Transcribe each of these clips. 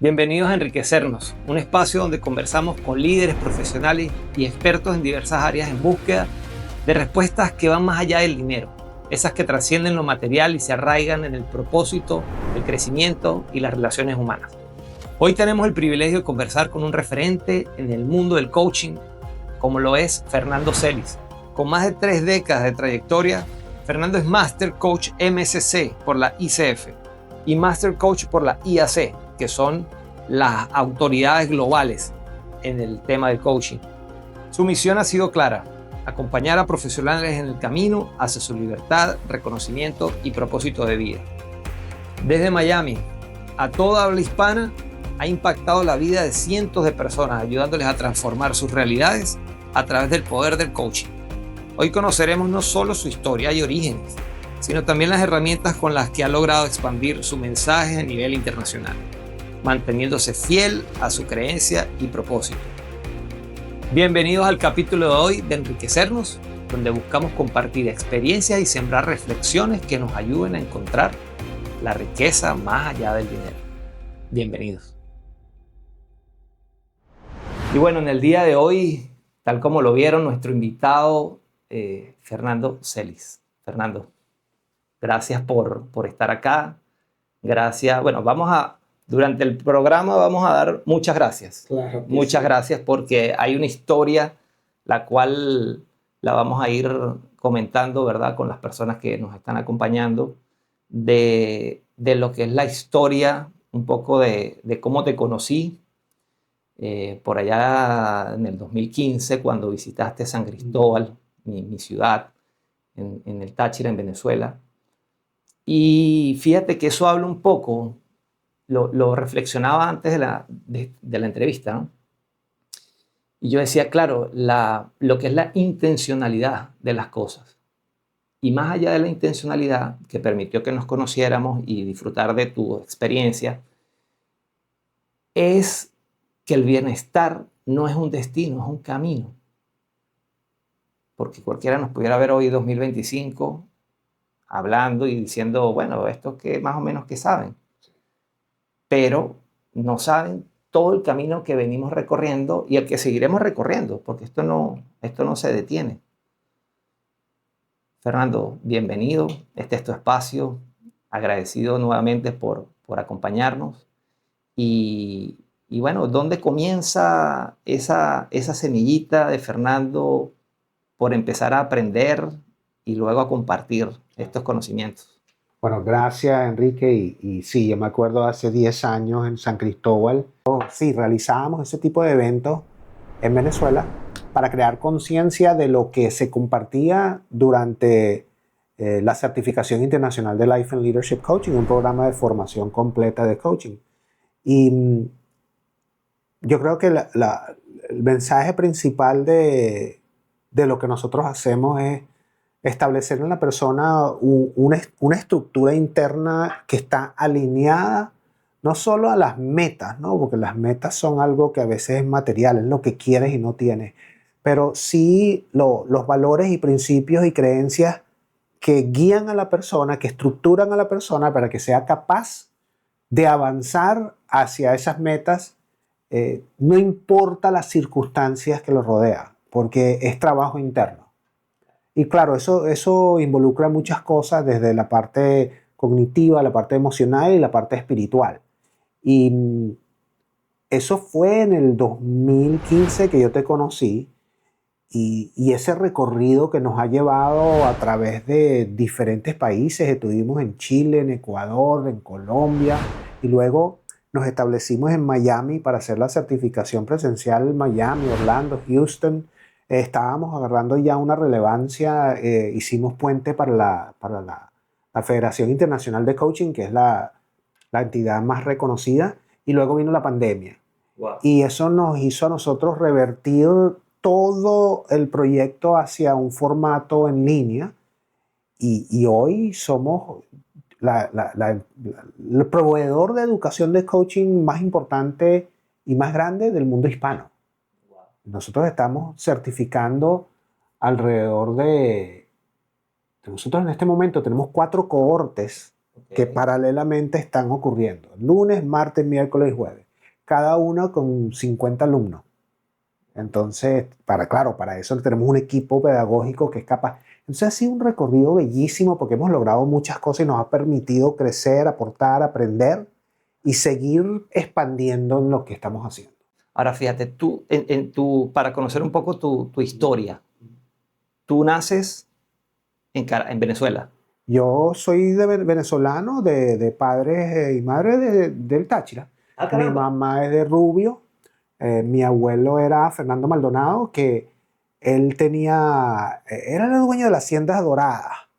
Bienvenidos a Enriquecernos, un espacio donde conversamos con líderes profesionales y expertos en diversas áreas en búsqueda de respuestas que van más allá del dinero, esas que trascienden lo material y se arraigan en el propósito, el crecimiento y las relaciones humanas. Hoy tenemos el privilegio de conversar con un referente en el mundo del coaching, como lo es Fernando Celis. Con más de 3 décadas de trayectoria, Fernando es Master Coach MSC por la ICF y Master Coach por la IAC, que son las autoridades globales en el tema del coaching. Su misión ha sido clara: acompañar a profesionales en el camino hacia su libertad, reconocimiento y propósito de vida. Desde Miami a toda habla hispana, ha impactado la vida de cientos de personas, ayudándoles a transformar sus realidades a través del poder del coaching. Hoy conoceremos no solo su historia y orígenes, sino también las herramientas con las que ha logrado expandir su mensaje a nivel internacional, manteniéndose fiel a su creencia y propósito. Bienvenidos al capítulo de hoy de Enriquecernos, donde buscamos compartir experiencias y sembrar reflexiones que nos ayuden a encontrar la riqueza más allá del dinero. Bienvenidos. Y bueno, en el día de hoy, tal como lo vieron, nuestro invitado, Fernando Celis. Fernando, gracias por estar acá. Gracias. Bueno, durante el programa vamos a dar muchas gracias. Claro, muchas sí. gracias porque hay una historia la cual la vamos a ir comentando, ¿verdad?, con las personas que nos están acompañando, de lo que es la historia, un poco de cómo te conocí por allá en el 2015, cuando visitaste San Cristóbal, mi ciudad, en el Táchira, en Venezuela. Y fíjate que eso habla un poco, lo reflexionaba antes de la entrevista, ¿no? Y yo decía, claro, lo que es la intencionalidad de las cosas. Y más allá de la intencionalidad que permitió que nos conociéramos y disfrutar de tu experiencia, es que el bienestar no es un destino, es un camino. Porque cualquiera nos pudiera ver hoy, 2025, hablando y diciendo, bueno, esto que más o menos que saben. Pero no saben todo el camino que venimos recorriendo y el que seguiremos recorriendo, porque esto no se detiene. Fernando, bienvenido. Este es tu espacio. Agradecido nuevamente por acompañarnos. Y bueno, ¿dónde comienza esa semillita de Fernando por empezar a aprender y luego a compartir estos conocimientos? Bueno, gracias Enrique. Y sí, yo me acuerdo hace 10 años en San Cristóbal. Sí, realizábamos ese tipo de eventos en Venezuela para crear conciencia de lo que se compartía durante la certificación internacional de Life and Leadership Coaching, un programa de formación completa de coaching. Y yo creo que el mensaje principal de lo que nosotros hacemos es establecer en la persona una estructura interna que está alineada no solo a las metas, ¿no? Porque las metas son algo que a veces es material, es lo que quieres y no tienes, pero sí los valores y principios y creencias que guían a la persona, que estructuran a la persona para que sea capaz de avanzar hacia esas metas, no importa las circunstancias que lo rodean, porque es trabajo interno. Y claro, eso involucra muchas cosas, desde la parte cognitiva, la parte emocional y la parte espiritual. Y eso fue en el 2015 que yo te conocí, y ese recorrido que nos ha llevado a través de diferentes países. Estuvimos en Chile, en Ecuador, en Colombia, y luego nos establecimos en Miami para hacer la certificación presencial en Miami, Orlando, Houston. Estábamos agarrando ya una relevancia. Hicimos puente para la Federación Internacional de Coaching, que es la entidad más reconocida, y luego vino la pandemia. Wow. Y eso nos hizo a nosotros revertir todo el proyecto hacia un formato en línea, y hoy somos el proveedor de educación de coaching más importante y más grande del mundo hispano. Wow. Nosotros estamos certificando alrededor nosotros en este momento tenemos 4 cohortes que paralelamente están ocurriendo: lunes, martes, miércoles y jueves. cada uno con 50 alumnos. Entonces, para eso tenemos un equipo pedagógico que es capaz. Entonces ha sido un recorrido bellísimo porque hemos logrado muchas cosas y nos ha permitido crecer, aportar, aprender y seguir expandiendo en lo que estamos haciendo. Ahora, fíjate, tú, para conocer un poco tu historia, tú naces en Venezuela. Yo soy venezolano, de padres y madres del Táchira. Ah, Mi caramba. mamá es de Rubio. Mi abuelo era Fernando Maldonado, que él era el dueño de la Hacienda Dorada,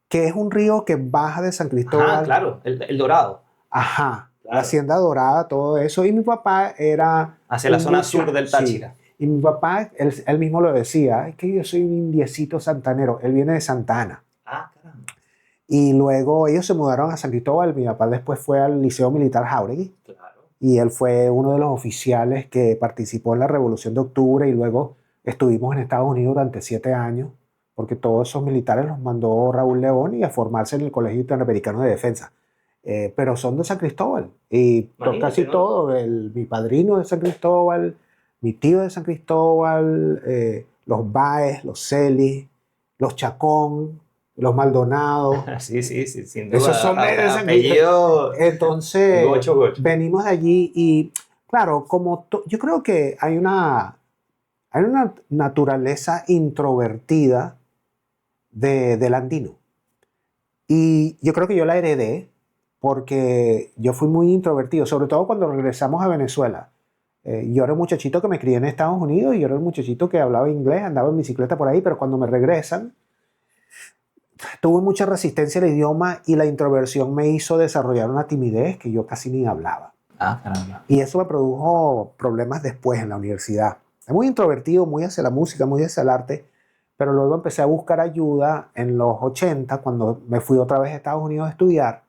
que es un río que baja de San Ajá, Cristóbal. claro, el Dorado. Ajá, la Claro. Hacienda Dorada, todo eso. Y mi papá era Hacia la zona sur del sí. Táchira. Y mi papá, él mismo lo decía, es que yo soy un indiecito santanero. Él viene de Santa Ana. Ah, caramba. Y luego ellos se mudaron a San Cristóbal. Mi papá después fue al Liceo Militar Jáuregui. Claro. Y él fue uno de los oficiales que participó en la Revolución de Octubre y luego estuvimos en Estados Unidos durante 7 años, porque todos esos militares los mandó Raúl León y a formarse en el Colegio Interamericano de Defensa. Pero son de San Cristóbal y Imagínate, casi ¿no? todo, mi padrino de San Cristóbal, mi tío de San Cristóbal, los Báez, los Celis, los Chacón, los Maldonado. Sí, sí, sí, sin Esos duda. son de San Cristóbal. Apellido Entonces, Gocho, Gocho. venimos de allí y, claro, yo creo que hay una naturaleza introvertida del andino. Y yo creo que yo la heredé porque yo fui muy introvertido, sobre todo cuando regresamos a Venezuela. Yo era un muchachito que me crié en Estados Unidos y yo era un muchachito que hablaba inglés, andaba en bicicleta por ahí, pero cuando me regresan, tuve mucha resistencia al idioma y la introversión me hizo desarrollar una timidez que yo casi ni hablaba. Ah, caramba. Y eso me produjo problemas después en la universidad. Es muy introvertido, muy hacia la música, muy hacia el arte, pero luego empecé a buscar ayuda en los 80 cuando me fui otra vez a Estados Unidos a estudiar.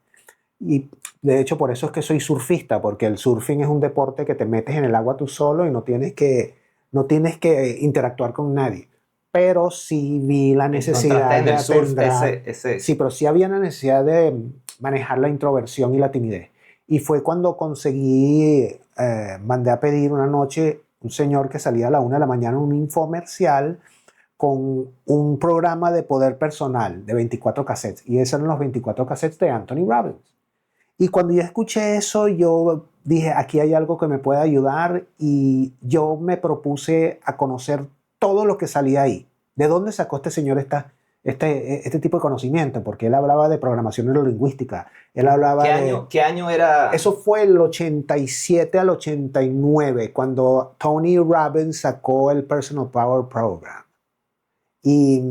Y de hecho por eso es que soy surfista, porque el surfing es un deporte que te metes en el agua tú solo y no tienes que interactuar con nadie. Pero sí vi la necesidad Encontraste en de el surf atender. ese. Sí, pero sí había la necesidad de manejar la introversión y la timidez. Y fue cuando mandé a pedir una noche un señor que salía a la 1 de la mañana un infomercial con un programa de poder personal de 24 cassettes. Y esos eran los 24 cassettes de Anthony Robbins. Y cuando yo escuché eso, yo dije, aquí hay algo que me puede ayudar y yo me propuse a conocer todo lo que salía ahí. ¿De dónde sacó este señor este tipo de conocimiento? Porque él hablaba de programación neurolingüística. Él hablaba ¿Qué año era? Eso fue el 87 al 89, cuando Tony Robbins sacó el Personal Power Program. Y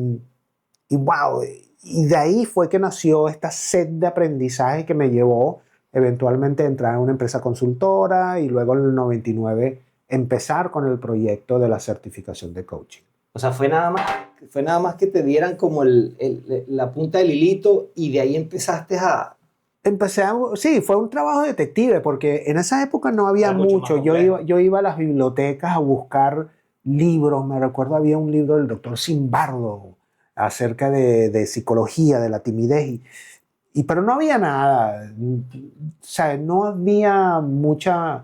wow, y de ahí fue que nació esta sed de aprendizaje que me llevó eventualmente a entrar en una empresa consultora y luego en el 99 empezar con el proyecto de la certificación de coaching. O sea, fue nada más que te dieran como la punta del hilito y de ahí empezaste a... Sí, fue un trabajo detective porque en esa época no había Era mucho mucho. más complejo. Yo iba a las bibliotecas a buscar libros. Me recuerdo había un libro del doctor Simbardo acerca de psicología, de la timidez. Pero no había nada. O sea, no había muchas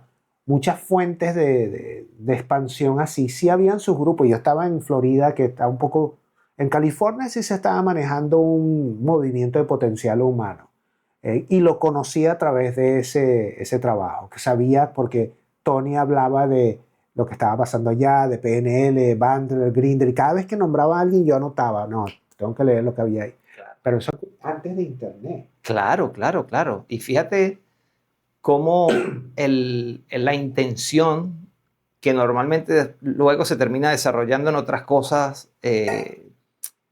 fuentes de expansión así. Sí habían sus grupos. Yo estaba en Florida, que está un poco... En California sí se estaba manejando un movimiento de potencial humano. Y lo conocí a través de ese trabajo, que sabía porque Tony hablaba de lo que estaba pasando allá, de PNL, Bandler, Grindr, y cada vez que nombraba a alguien yo anotaba, no, tengo que leer lo que había ahí. Claro. Pero eso antes de internet. Claro, claro, claro. Y fíjate cómo la intención que normalmente luego se termina desarrollando en otras cosas,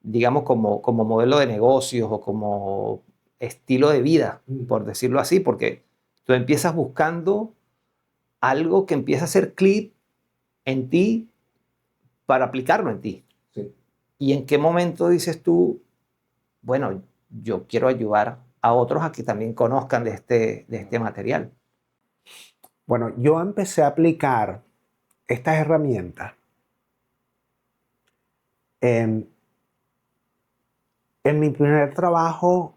digamos como modelo de negocios o como estilo de vida, por decirlo así, porque tú empiezas buscando algo que empieza a hacer clic en ti para aplicarlo en ti. Sí. ¿Y en qué momento dices tú, bueno, yo quiero ayudar a otros a que también conozcan de este material? Bueno, yo empecé a aplicar estas herramientas en mi primer trabajo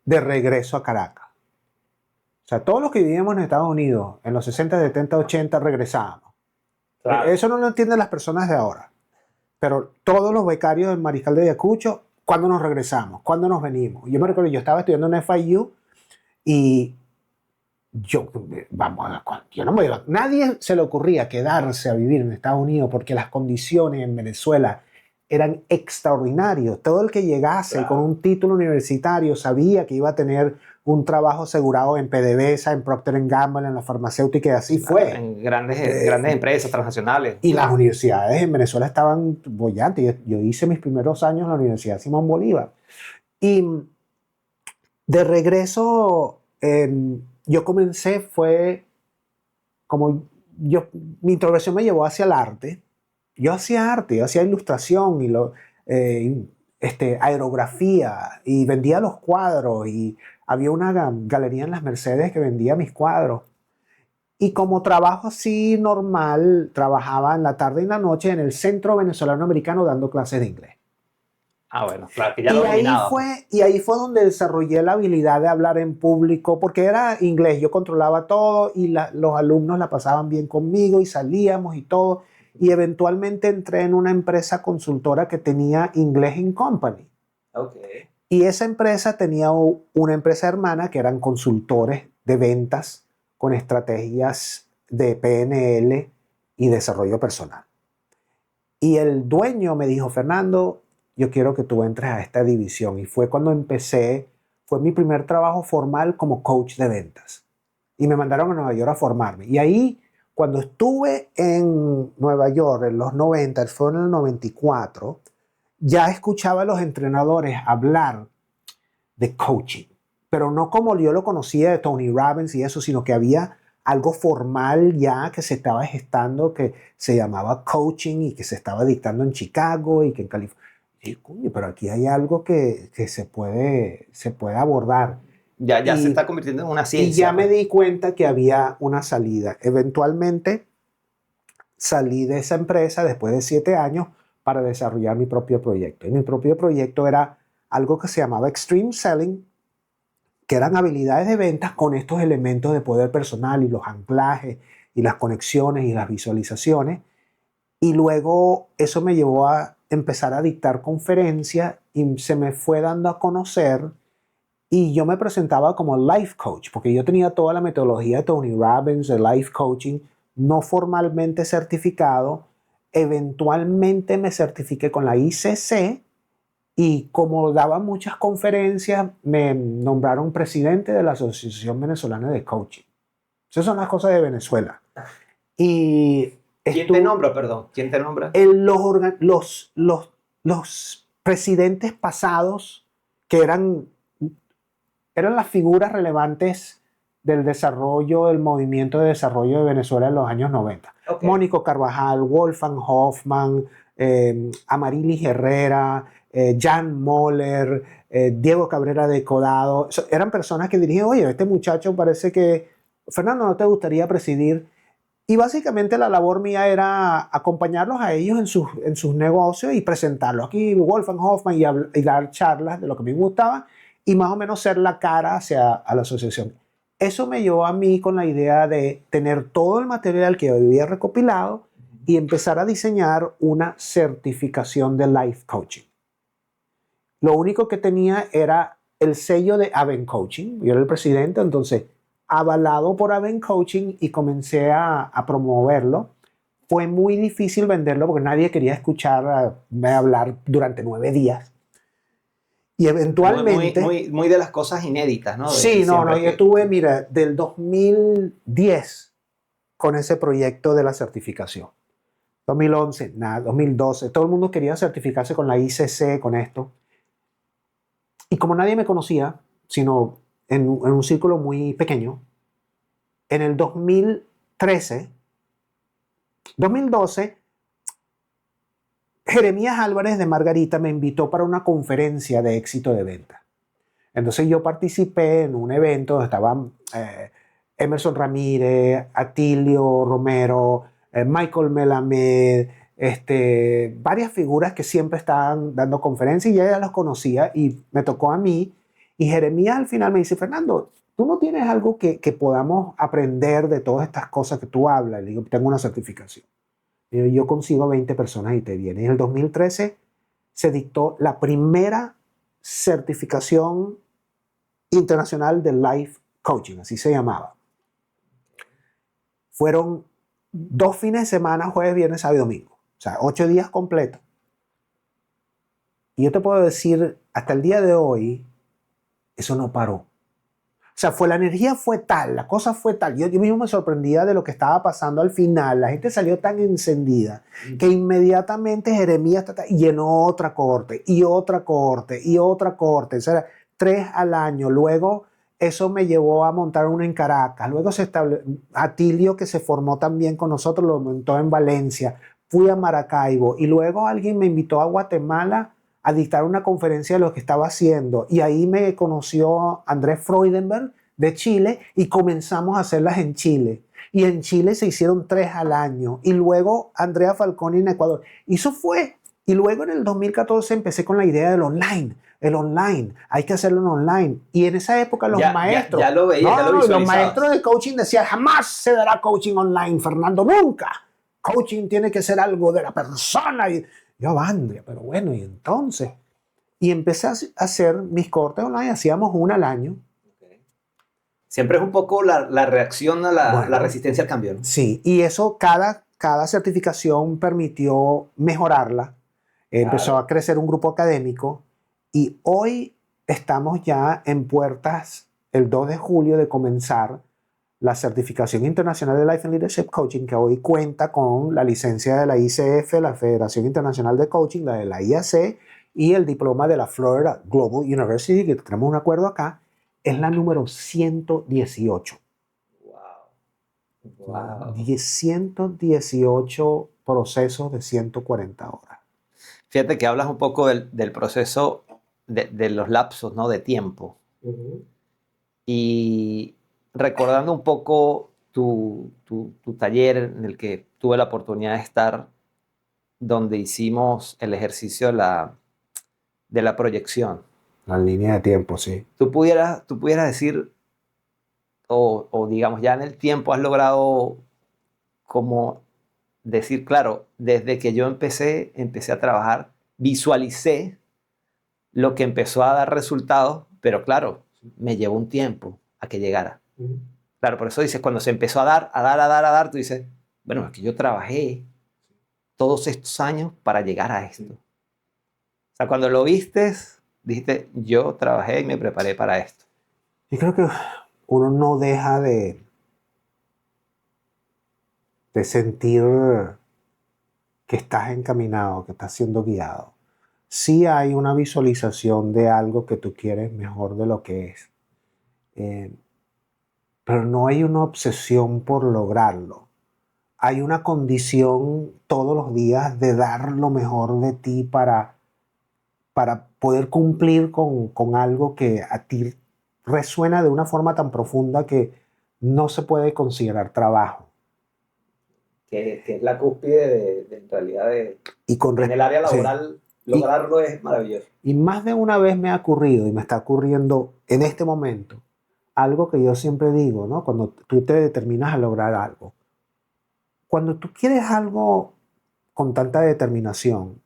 de regreso a Caracas. O sea, todos los que vivíamos en Estados Unidos en los 60, 70, 80 regresábamos. Claro. Eso no lo entienden las personas de ahora. Pero todos los becarios del Mariscal de Ayacucho, ¿cuándo nos regresamos? ¿Cuándo nos venimos? Yo me recuerdo, yo estaba estudiando en FIU y yo, vamos, yo no me iba. Nadie se le ocurría quedarse a vivir en Estados Unidos porque las condiciones en Venezuela eran extraordinarios. Todo el que llegase Claro. con un título universitario sabía que iba a tener un trabajo asegurado en PDVSA, en Procter Gamble, en la farmacéutica, y así fue. En grandes empresas transnacionales. Y las universidades en Venezuela estaban bollantes. Yo hice mis primeros años en la Universidad Simón Bolívar. Y de regreso, yo comencé, fue como mi introversión me llevó hacia el arte. Yo hacía ilustración y aerografía y vendía los cuadros y había una galería en las Mercedes que vendía mis cuadros. Y como trabajo así normal, trabajaba en la tarde y en la noche en el Centro Venezolano Americano dando clases de inglés. Ah, bueno, claro, que ya lo dominaba. Y ahí fue donde desarrollé la habilidad de hablar en público, porque era inglés, yo controlaba todo y los alumnos la pasaban bien conmigo y salíamos y todo. Y eventualmente entré en una empresa consultora que tenía Inglés in Company. Okay. Y esa empresa tenía una empresa hermana que eran consultores de ventas con estrategias de PNL y desarrollo personal. Y el dueño me dijo, Fernando, yo quiero que tú entres a esta división. Y fue cuando fue mi primer trabajo formal como coach de ventas. Y me mandaron a Nueva York a formarme. Y ahí, cuando estuve en Nueva York en los 90, fue en el 94, ya escuchaba a los entrenadores hablar de coaching. Pero no como yo lo conocía de Tony Robbins y eso, sino que había algo formal ya que se estaba gestando, que se llamaba coaching y que se estaba dictando en Chicago y que en California. Y, coño, pero aquí hay algo que se puede abordar. Ya se está convirtiendo en una ciencia. Y ya me di cuenta que había una salida. Eventualmente salí de esa empresa después de 7 años para desarrollar mi propio proyecto. Y mi propio proyecto era algo que se llamaba Extreme Selling, que eran habilidades de ventas con estos elementos de poder personal y los anclajes y las conexiones y las visualizaciones. Y luego eso me llevó a empezar a dictar conferencias y se me fue dando a conocer y yo me presentaba como life coach porque yo tenía toda la metodología de Tony Robbins, de life coaching, no formalmente certificado. Eventualmente me certifiqué con la ICC y como daba muchas conferencias me nombraron presidente de la Asociación Venezolana de Coaching. Esas son las cosas de Venezuela. Y ¿Quién te nombra, perdón? ¿Quién te nombra? Los presidentes pasados que eran las figuras relevantes del desarrollo, del movimiento de desarrollo de Venezuela en los años 90. Okay. Mónico Carvajal, Wolfgang Hoffmann, Amarilis Herrera, Jan Moller, Diego Cabrera de Codado. Eran personas que dirigían, oye, este muchacho parece que, Fernando, ¿no te gustaría presidir? Y básicamente la labor mía era acompañarlos a ellos en sus negocios y presentarlos. Aquí Wolfgang Hoffmann y dar charlas de lo que me gustaba y más o menos ser la cara a la asociación. Eso me llevó a mí con la idea de tener todo el material que había recopilado y empezar a diseñar una certificación de life coaching. Lo único que tenía era el sello de Aven Coaching. Yo era el presidente, entonces avalado por Aven Coaching y comencé a promoverlo. Fue muy difícil venderlo porque nadie quería escucharme hablar durante 9 días. Y eventualmente... Muy de las cosas inéditas, ¿no? Sí, yo estuve, mira, del 2010 con ese proyecto de la certificación. 2011, nada, 2012. Todo el mundo quería certificarse con la ICC, con esto. Y como nadie me conocía, sino en un círculo muy pequeño, en el 2012, Jeremías Álvarez de Margarita me invitó para una conferencia de éxito de venta. Entonces yo participé en un evento donde estaban Emerson Ramírez, Atilio Romero, Michael Melamed, varias figuras que siempre estaban dando conferencias y ya los conocía y me tocó a mí. Y Jeremías al final me dice, Fernando, tú no tienes algo que podamos aprender de todas estas cosas que tú hablas. Le digo, tengo una certificación. Yo consigo 20 personas y te viene. En el 2013 se dictó la primera certificación internacional de Life Coaching, así se llamaba. Fueron 2 fines de semana, jueves, viernes, sábado y domingo. O sea, 8 días completos. Y yo te puedo decir, hasta el día de hoy, eso no paró. O sea, la energía fue tal, la cosa fue tal. Yo mismo me sorprendía de lo que estaba pasando al final. La gente salió tan encendida que inmediatamente Jeremías llenó otra corte y otra corte y otra corte. O sea, 3 al año. Luego eso me llevó a montar una en Caracas. Luego Atilio, que se formó también con nosotros, lo montó en Valencia. Fui a Maracaibo y luego alguien me invitó a Guatemala a dictar una conferencia de lo que estaba haciendo. Y ahí me conoció Andrés Freudenberg de Chile y comenzamos a hacerlas en Chile. Y en Chile se hicieron 3 al año. Y luego Andrea Falconi en Ecuador. Y eso fue. Y luego en el 2014 empecé con la idea del online. El online, hay que hacerlo en online. Y en esa época los maestros... Ya lo veía, ya lo los maestros de coaching decían, jamás se dará coaching online, Fernando, nunca. Coaching tiene que ser algo de la persona. Y yo, Andrea, pero bueno, y entonces... Y empecé a hacer mis cortes online, hacíamos una al año. Siempre es un poco la reacción a la resistencia al cambio, ¿no? Sí, y eso cada certificación permitió mejorarla. Empezó a crecer un grupo académico y hoy estamos ya en puertas, el 2 de julio, de comenzar la certificación internacional de Life and Leadership Coaching, que hoy cuenta con la licencia de la ICF, la Federación Internacional de Coaching, la de la IAC y el diploma de la Florida Global University, que tenemos un acuerdo acá. Es la número 118. Wow. 118 procesos de 140 horas. Fíjate que hablas un poco del proceso de los lapsos, ¿no? De tiempo. Y recordando un poco tu taller en el que tuve la oportunidad de estar, donde hicimos el ejercicio de la proyección. La línea de tiempo, sí. Tú pudieras decir, o digamos, ya en el tiempo has logrado como decir, claro, desde que yo empecé a trabajar, visualicé lo que empezó a dar resultados, pero claro, me llevó un tiempo a que llegara. Claro, por eso dices, cuando se empezó a dar, tú dices, bueno, es que yo trabajé todos estos años para llegar a esto. O sea, cuando lo vistes, dijiste, yo trabajé y me preparé para esto. Yo creo que uno no deja de sentir que estás encaminado, que estás siendo guiado. Sí hay una visualización de algo que tú quieres mejor de lo que es. Pero no hay una obsesión por lograrlo. Hay una condición todos los días de dar lo mejor de ti para poder cumplir con algo que a ti resuena de una forma tan profunda que no se puede considerar trabajo. Que es la cúspide en realidad en el área laboral, sí. Lograrlo es maravilloso. Y más de una vez me ha ocurrido y me está ocurriendo en este momento algo que yo siempre digo, ¿no? Cuando tú te determinas a lograr algo. Cuando tú quieres algo con tanta determinación,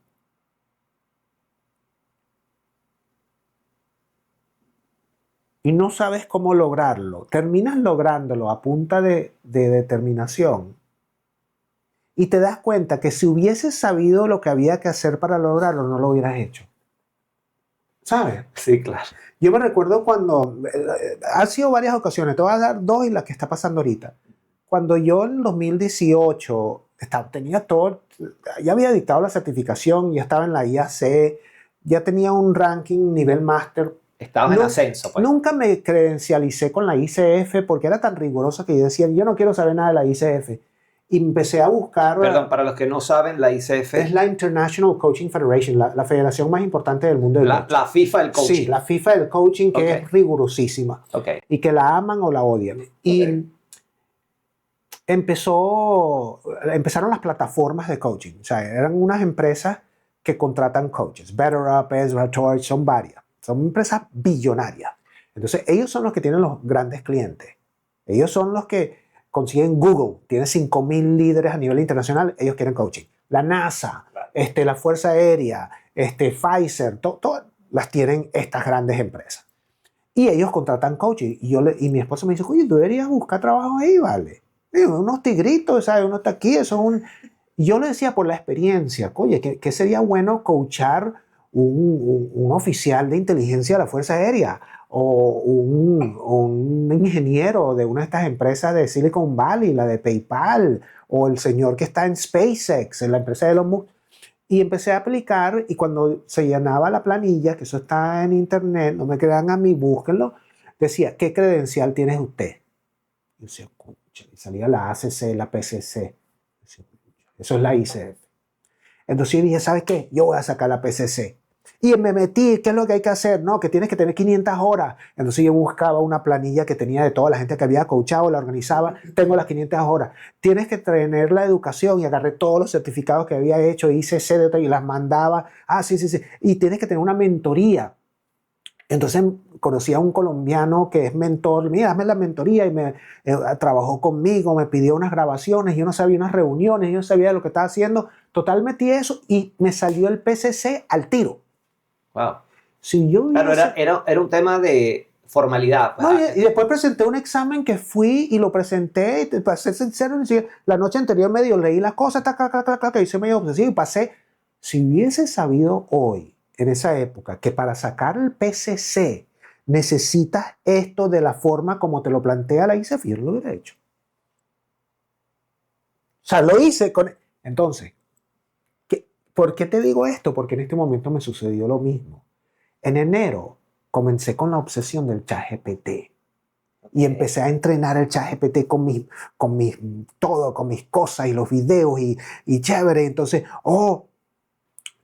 y no sabes cómo lograrlo, terminas lográndolo a punta de determinación y te das cuenta que si hubieses sabido lo que había que hacer para lograrlo, no lo hubieras hecho. ¿Sabes? Sí, claro. Yo me recuerdo cuando, ha sido varias ocasiones, te voy a dar 2 y la que está pasando ahorita. Cuando yo en 2018 tenía todo, ya había dictado la certificación, ya estaba en la IAC, ya tenía un ranking nivel máster. Estabas en ascenso, pues. Nunca me credencialicé con la ICF porque era tan rigurosa que yo decía, yo no quiero saber nada de la ICF. Y empecé a buscar... Perdón, para los que no saben, la ICF... Es la International Coaching Federation, la federación más importante del mundo del coaching. La FIFA del coaching. Sí, la FIFA del coaching, que es rigurosísima. Y que la aman o la odian. Y empezaron las plataformas de coaching. O sea, eran unas empresas que contratan coaches. BetterUp, Ezra, Torch, son varias. Son empresas billonarias. Entonces, ellos son los que tienen los grandes clientes. Ellos son los que consiguen Google. Tiene 5.000 líderes a nivel internacional. Ellos quieren coaching. La NASA, la Fuerza Aérea, Pfizer, todas las tienen estas grandes empresas. Y ellos contratan coaching. Y mi esposa me dice, oye, tú deberías buscar trabajo ahí, ¿vale? Digo, unos tigritos, ¿sabes? Uno está aquí, eso es un... Y yo le decía por la experiencia, oye, ¿qué sería bueno coachar un oficial de inteligencia de la Fuerza Aérea o un ingeniero de una de estas empresas de Silicon Valley, la de PayPal, o el señor que está en SpaceX, en la empresa de Elon Musk? Y empecé a aplicar, y cuando se llenaba la planilla, que eso está en internet, no me crean a mí, búsquenlo, decía, ¿qué credencial tienes usted? Y yo decía, y salía la ACC, la PCC. Eso es la ICF. Entonces yo dije, ¿sabes qué? Yo voy a sacar la PCC. Y me metí, ¿qué es lo que hay que hacer? No, que tienes que tener 500 horas. Entonces yo buscaba una planilla que tenía de toda la gente que había coachado, la organizaba, tengo las 500 horas. Tienes que tener la educación, y agarré todos los certificados que había hecho, hice y las mandaba. Sí. Y tienes que tener una mentoría. Entonces conocí a un colombiano que es mentor, mira, hazme la mentoría, y trabajó conmigo, me pidió unas grabaciones, yo no sabía, unas reuniones, yo no sabía lo que estaba haciendo. Total, metí eso y me salió el PCC al tiro. Wow. Si yo claro, era un tema de formalidad. No, y después presenté un examen que fui y lo presenté, y para ser sincero, la noche anterior medio leí las cosas, que hice medio obsesivo y pasé. Si hubiese sabido hoy, en esa época, que para sacar el PCC necesitas esto de la forma como te lo plantea la ICF, yo lo hubiera hecho. O sea, lo hice con... Entonces, ¿por qué te digo esto? Porque en este momento me sucedió lo mismo. En enero comencé con la obsesión del ChatGPT. Y empecé a entrenar el ChatGPT con mis cosas y los videos y chévere. Entonces,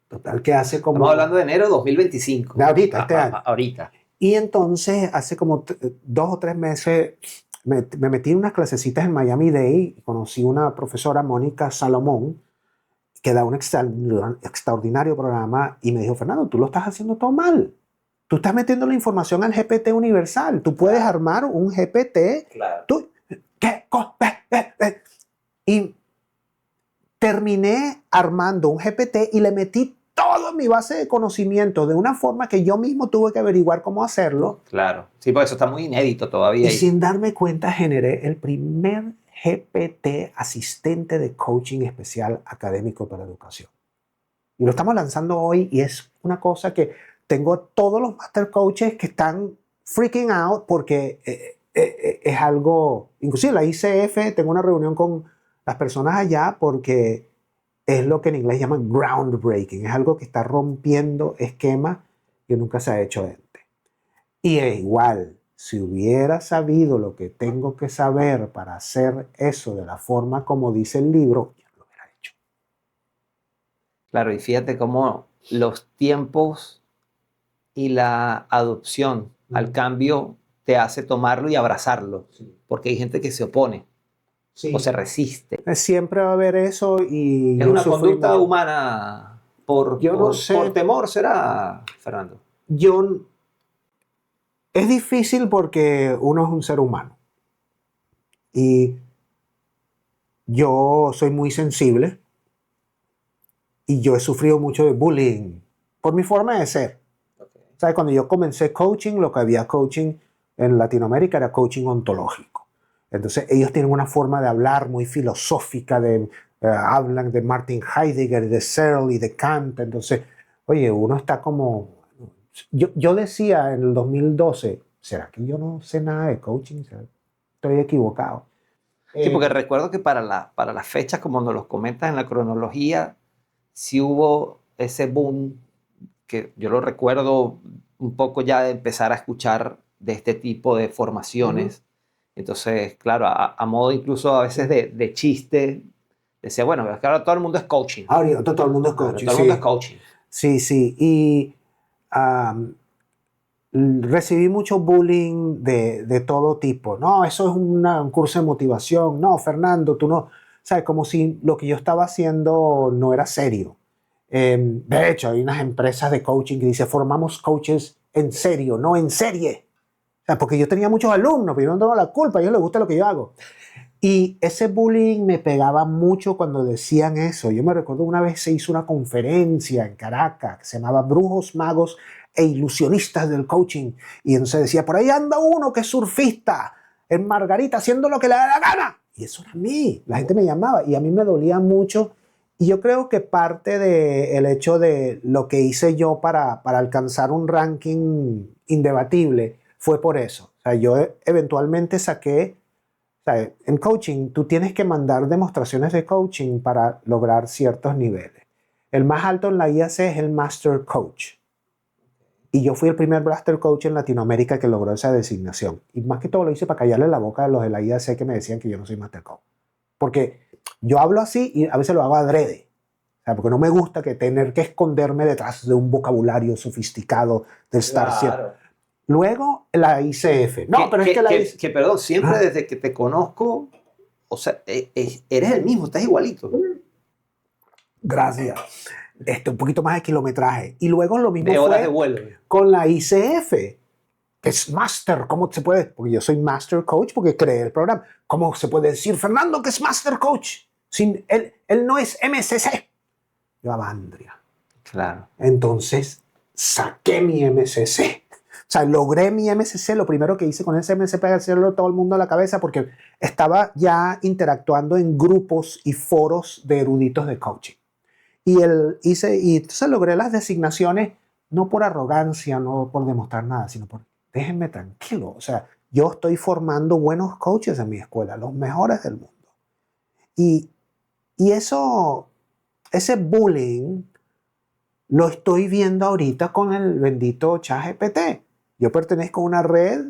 total que hace como... Estamos hablando de enero de 2025. De ahorita, este año. Ahorita. Y entonces, hace como 2 o 3 meses, me metí en unas clasecitas en Miami Dade y conocí una profesora, Mónica Salomón, que da un extraordinario programa, y me dijo, Fernando, tú lo estás haciendo todo mal. Tú estás metiendo la información al GPT universal. Tú puedes armar un GPT. Claro. Y terminé armando un GPT y le metí toda mi base de conocimiento de una forma que yo mismo tuve que averiguar cómo hacerlo. Claro. Sí, porque eso está muy inédito todavía. Y sin darme cuenta generé el primer GPT asistente de coaching especial académico para educación. Y lo estamos lanzando hoy, y es una cosa que tengo todos los master coaches que están freaking out porque es algo, inclusive la ICF, tengo una reunión con las personas allá porque es lo que en inglés llaman groundbreaking, es algo que está rompiendo esquemas que nunca se ha hecho antes. Y es igual, si hubiera sabido lo que tengo que saber para hacer eso de la forma como dice el libro, ya lo hubiera hecho. Claro, y fíjate cómo los tiempos y la adopción al cambio te hace tomarlo y abrazarlo, porque hay gente que se opone o se resiste. Siempre va a haber eso, y es una conducta humana por temor, ¿será, Fernando? Es difícil porque uno es un ser humano y yo soy muy sensible y yo he sufrido mucho de bullying por mi forma de ser. ¿Sabes? Cuando yo comencé coaching, lo que había coaching en Latinoamérica era coaching ontológico. Entonces ellos tienen una forma de hablar muy filosófica, hablan de Martin Heidegger, de Searle y de Kant. Entonces, oye, uno está como... Yo decía en el 2012, ¿será que yo no sé nada de coaching? Estoy equivocado. Sí, porque recuerdo que para las fechas, como nos los comentas en la cronología, sí hubo ese boom, que yo lo recuerdo un poco ya de empezar a escuchar de este tipo de formaciones. Entonces, claro, a modo incluso a veces de chiste, decía, bueno, es que ahora todo el mundo es coaching. Ahora todo el mundo es coaching. Todo el mundo es coaching. Sí. Y recibí mucho bullying de todo tipo. No, eso es un curso de motivación. No, Fernando, tú no... ¿Sabes? Como si lo que yo estaba haciendo no era serio. De hecho, hay unas empresas de coaching que dicen, formamos coaches en serio, no en serie. O sea, porque yo tenía muchos alumnos, pero yo no tengo la culpa, a ellos les gusta lo que yo hago. Y ese bullying me pegaba mucho cuando decían eso. Yo me recuerdo una vez se hizo una conferencia en Caracas que se llamaba Brujos, Magos e Ilusionistas del Coaching. Y entonces decía, por ahí anda uno que es surfista en Margarita haciendo lo que le da la gana. Y eso era a mí. La gente me llamaba y a mí me dolía mucho. Y yo creo que parte del hecho de lo que hice yo para alcanzar un ranking indebatible fue por eso. O sea, yo eventualmente saqué, o sea, en coaching tú tienes que mandar demostraciones de coaching para lograr ciertos niveles. El más alto en la IAC es el Master Coach. Y yo fui el primer Master Coach en Latinoamérica que logró esa designación. Y más que todo lo hice para callarle la boca a los de la IAC que me decían que yo no soy Master Coach. Porque yo hablo así y a veces lo hago adrede. O sea, porque no me gusta que tener que esconderme detrás de un vocabulario sofisticado del estar siempre. Claro. Luego la ICF. No, pero es que la ICF... perdón, siempre desde que te conozco, o sea, eres el mismo, estás igualito. Gracias. Un poquito más de kilometraje. Y luego lo mismo De horas fue de vuelo. con la ICF, que es Master. ¿Cómo se puede? Porque yo soy Master Coach porque creé el programa. ¿Cómo se puede decir, Fernando, que es Master Coach? Sin, él no es MCC. Yo, Avandria. Claro. Entonces, saqué mi MCC. O sea, logré mi MCC. Lo primero que hice con ese MCC para hacerlo todo el mundo a la cabeza porque estaba ya interactuando en grupos y foros de eruditos de coaching. Y entonces logré las designaciones no por arrogancia, no por demostrar nada, sino por déjenme tranquilo. O sea, yo estoy formando buenos coaches en mi escuela, los mejores del mundo. Y ese bullying lo estoy viendo ahorita con el bendito ChatGPT. Yo pertenezco a una red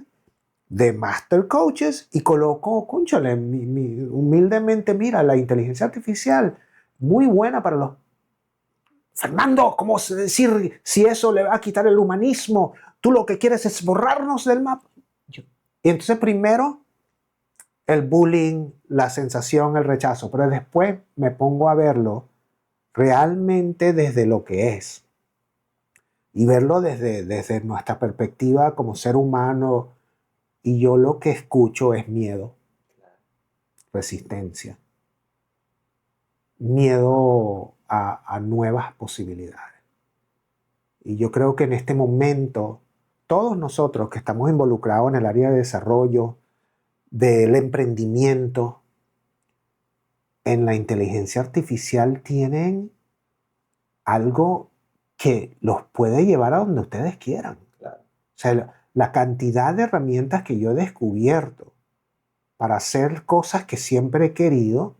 de master coaches y coloco, cónchale, humildemente, mira, la inteligencia artificial, muy buena para los... Fernando, ¿cómo decir si eso le va a quitar el humanismo? Tú lo que quieres es borrarnos del mapa. Y entonces primero el bullying, la sensación, el rechazo, pero después me pongo a verlo realmente desde lo que es y verlo desde nuestra perspectiva como ser humano. Y yo lo que escucho es miedo, resistencia, miedo a nuevas posibilidades. Y yo creo que en este momento, todos nosotros que estamos involucrados en el área de desarrollo, del emprendimiento, en la inteligencia artificial, tienen algo que los puede llevar a donde ustedes quieran. Claro. O sea, la cantidad de herramientas que yo he descubierto para hacer cosas que siempre he querido,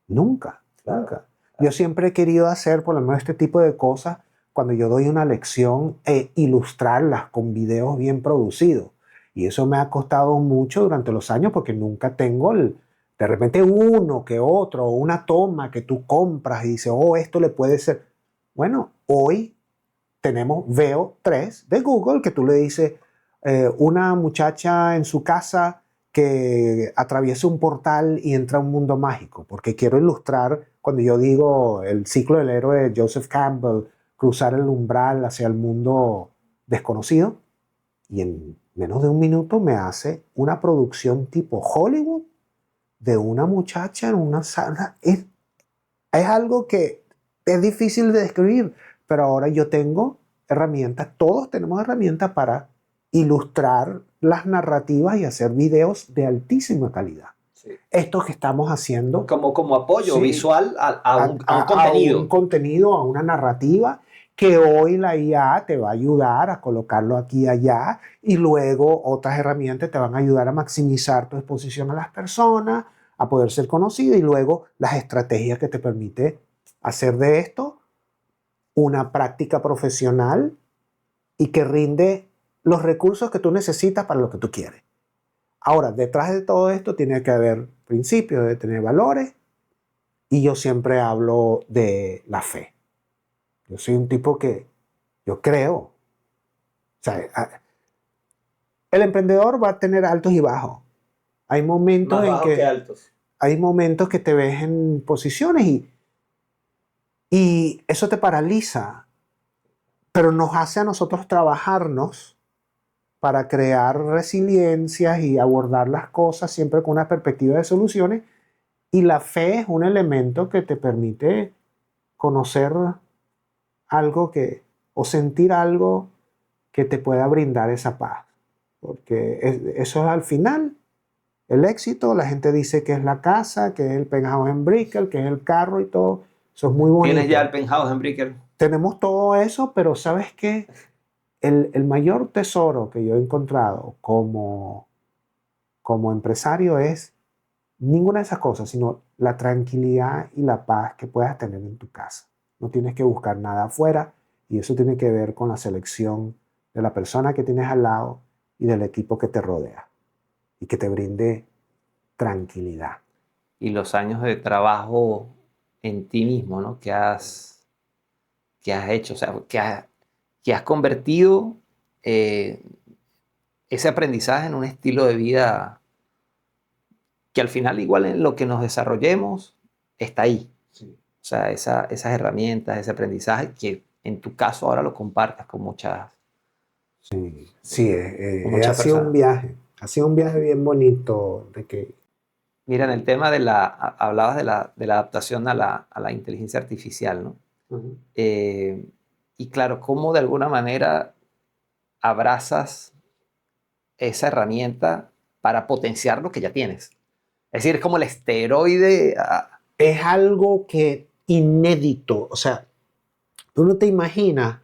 nunca. Yo siempre he querido hacer por lo menos este tipo de cosas cuando yo doy una lección e ilustrarlas con videos bien producidos. Y eso me ha costado mucho durante los años porque nunca tengo de repente uno que otro, o una toma que tú compras y dices, oh, esto le puede ser. Bueno, hoy tenemos VEO3 de Google que tú le dices, una muchacha en su casa que atraviesa un portal y entra a un mundo mágico, porque quiero ilustrar cuando yo digo el ciclo del héroe de Joseph Campbell, cruzar el umbral hacia el mundo desconocido, y en menos de un minuto me hace una producción tipo Hollywood de una muchacha en una sala. Es algo que es difícil de describir, pero ahora yo tengo herramientas, todos tenemos herramientas para ilustrar las narrativas y hacer videos de altísima calidad. Sí. Esto que estamos haciendo como apoyo visual a un contenido. A un contenido, a una narrativa que hoy la IA te va a ayudar a colocarlo aquí y allá, y luego otras herramientas te van a ayudar a maximizar tu exposición a las personas, a poder ser conocido, y luego las estrategias que te permite hacer de esto una práctica profesional y que rinde los recursos que tú necesitas para lo que tú quieres. Ahora, detrás de todo esto tiene que haber principios, debe tener valores, y yo siempre hablo de la fe. Yo soy un tipo que yo creo. O sea, el emprendedor va a tener altos y bajos. Hay momentos más bajos que altos. Hay momentos que te ves en posiciones y eso te paraliza, pero nos hace a nosotros trabajarnos para crear resiliencias y abordar las cosas siempre con una perspectiva de soluciones. Y la fe es un elemento que te permite conocer algo o sentir algo que te pueda brindar esa paz. Porque eso es al final, el éxito, la gente dice que es la casa, que es el penthouse en Brickell, que es el carro y todo. Eso es muy bonito. ¿Tienes ya el penthouse en Brickell? Tenemos todo eso, pero ¿sabes qué? El mayor tesoro que yo he encontrado como empresario es ninguna de esas cosas, sino la tranquilidad y la paz que puedas tener en tu casa. No tienes que buscar nada afuera y eso tiene que ver con la selección de la persona que tienes al lado y del equipo que te rodea y que te brinde tranquilidad. Y los años de trabajo en ti mismo, ¿no? Que has hecho, o sea, que has convertido ese aprendizaje en un estilo de vida que al final igual en lo que nos desarrollemos está ahí. Sí. O sea, esas herramientas, ese aprendizaje que en tu caso ahora lo compartes con muchas, Sí, con muchas ha sido un personas. viaje. Ha sido un viaje bien bonito de que Mira, en el tema hablabas de la adaptación a la inteligencia artificial, ¿no? Eh, y claro, cómo de alguna manera abrazas esa herramienta para potenciar lo que ya tienes. Es decir, es como el esteroide. es algo que inédito, o sea, tú no te imaginas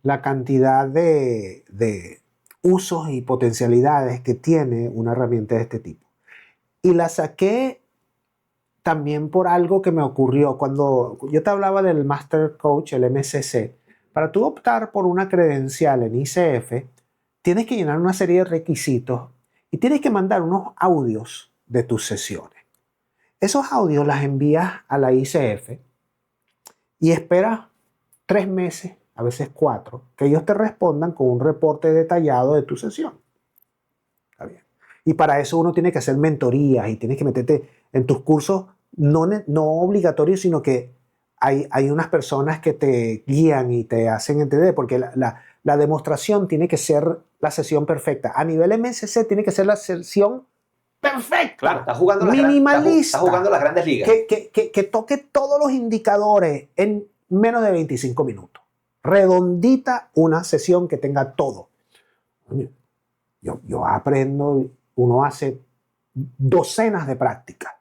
la cantidad de usos y potencialidades que tiene una herramienta de este tipo. Y la saqué también por algo que me ocurrió cuando yo te hablaba del Master Coach, el MCC. Para tú optar por una credencial en ICF, tienes que llenar una serie de requisitos y tienes que mandar unos audios de tus sesiones. Esos audios las envías a la ICF y esperas 3 meses, a veces 4, que ellos te respondan con un reporte detallado de tu sesión. Está bien. Y para eso uno tiene que hacer mentorías y tienes que meterte en tus cursos, no obligatorios, sino que hay unas personas que te guían y te hacen entender, porque la demostración tiene que ser la sesión perfecta. A nivel MSC tiene que ser la sesión perfecta, Claro, estás jugando minimalista, estás jugando las grandes ligas. que toque todos los indicadores en menos de 25 minutos. Redondita una sesión que tenga todo. Yo aprendo, uno hace docenas de prácticas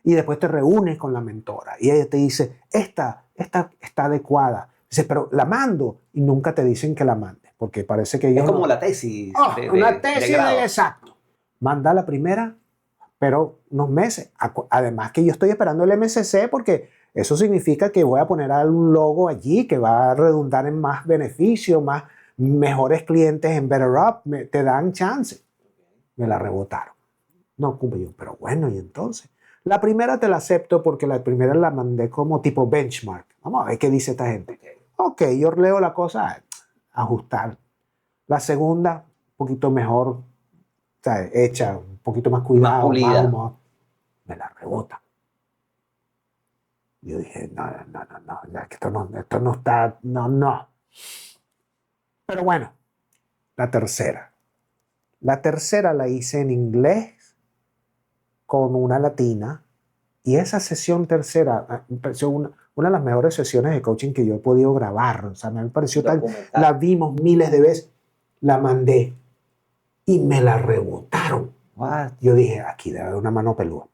y después te reúnes con la mentora y ella te dice, esta está adecuada. Dice, pero la mando y nunca te dicen que la mandes porque parece que ellos Es como no. la tesis. Una tesis grado. exacto. Manda la primera, pero unos meses. Además que yo estoy esperando el MCC porque eso significa que voy a poner un logo allí que va a redundar en más beneficios, mejores clientes en BetterUp, te dan chance. Me la rebotaron. No, cumple yo, pero bueno, y entonces. La primera te la acepto porque la primera la mandé como tipo benchmark. Vamos a ver qué dice esta gente. Ok, yo leo la cosa, ajustar. La segunda, un poquito mejor, o sea, hecha, un poquito más cuidado, Más pulida. humor. Me la rebota. Yo dije, no, ya que esto no está, no. Pero bueno, la tercera. La tercera la hice en inglés con una latina y esa sesión tercera me pareció una de las mejores sesiones de coaching que yo he podido grabar. O sea, me pareció tan, la vimos miles de veces, la mandé y me la rebotaron. What? Yo dije, aquí debe haber una mano peluda.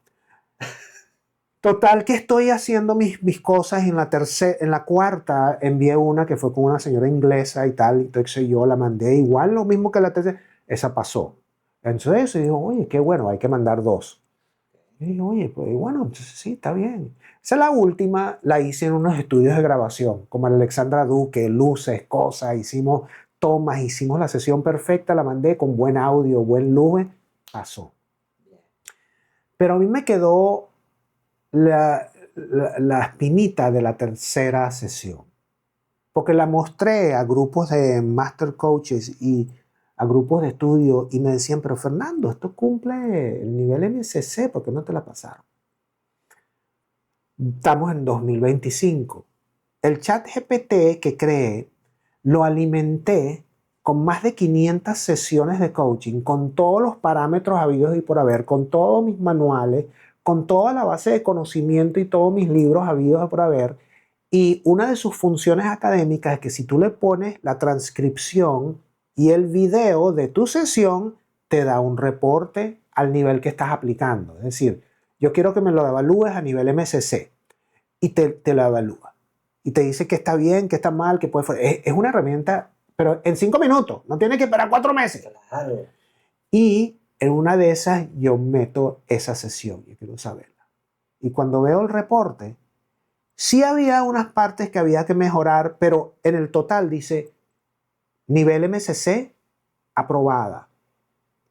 Total que estoy haciendo mis cosas y en la cuarta envié una que fue con una señora inglesa y tal, entonces yo la mandé igual, lo mismo que la tercera, esa pasó. Entonces yo digo, oye, qué bueno, hay que mandar 2. Y digo, oye, pues bueno, entonces sí, está bien. Esa es la última, la hice en unos estudios de grabación, como el Alexandra Duque, luces, cosas, hicimos tomas, hicimos la sesión perfecta, la mandé con buen audio, buen luz, pasó. Pero a mí me quedó la espinita de la tercera sesión, porque la mostré a grupos de master coaches y a grupos de estudio y me decían, pero Fernando, esto cumple el nivel MCC, ¿por qué no te la pasaron? Estamos en 2025. El chat GPT que creé lo alimenté con más de 500 sesiones de coaching, con todos los parámetros habidos y por haber, con todos mis manuales, con toda la base de conocimiento y todos mis libros habidos y por haber. Y una de sus funciones académicas es que si tú le pones la transcripción y el video de tu sesión, te da un reporte al nivel que estás aplicando. Es decir, yo quiero que me lo evalúes a nivel MCC y te lo evalúa. Y te dice que está bien, que está mal, que puede... Es una herramienta, pero en 5 minutos, no tienes que esperar 4 meses. Claro. Y en una de esas yo meto esa sesión, yo quiero saberla. Y cuando veo el reporte, sí había unas partes que había que mejorar, pero en el total dice, nivel MCC aprobada.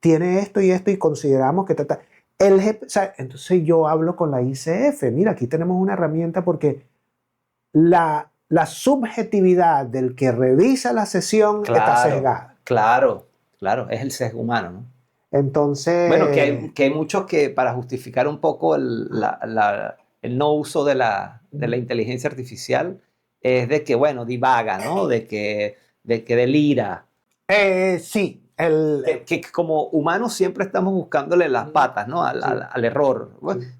Tiene esto y consideramos que... o sea, entonces yo hablo con la ICF, mira, aquí tenemos una herramienta porque la subjetividad del que revisa la sesión está sesgada. Claro, es el sesgo humano, ¿no? Entonces... Bueno, que hay muchos que para justificar un poco el no uso de la inteligencia artificial es de que, bueno, divaga, ¿no? De que delira. Sí. Que como humanos siempre estamos buscándole las patas, ¿no? Al error.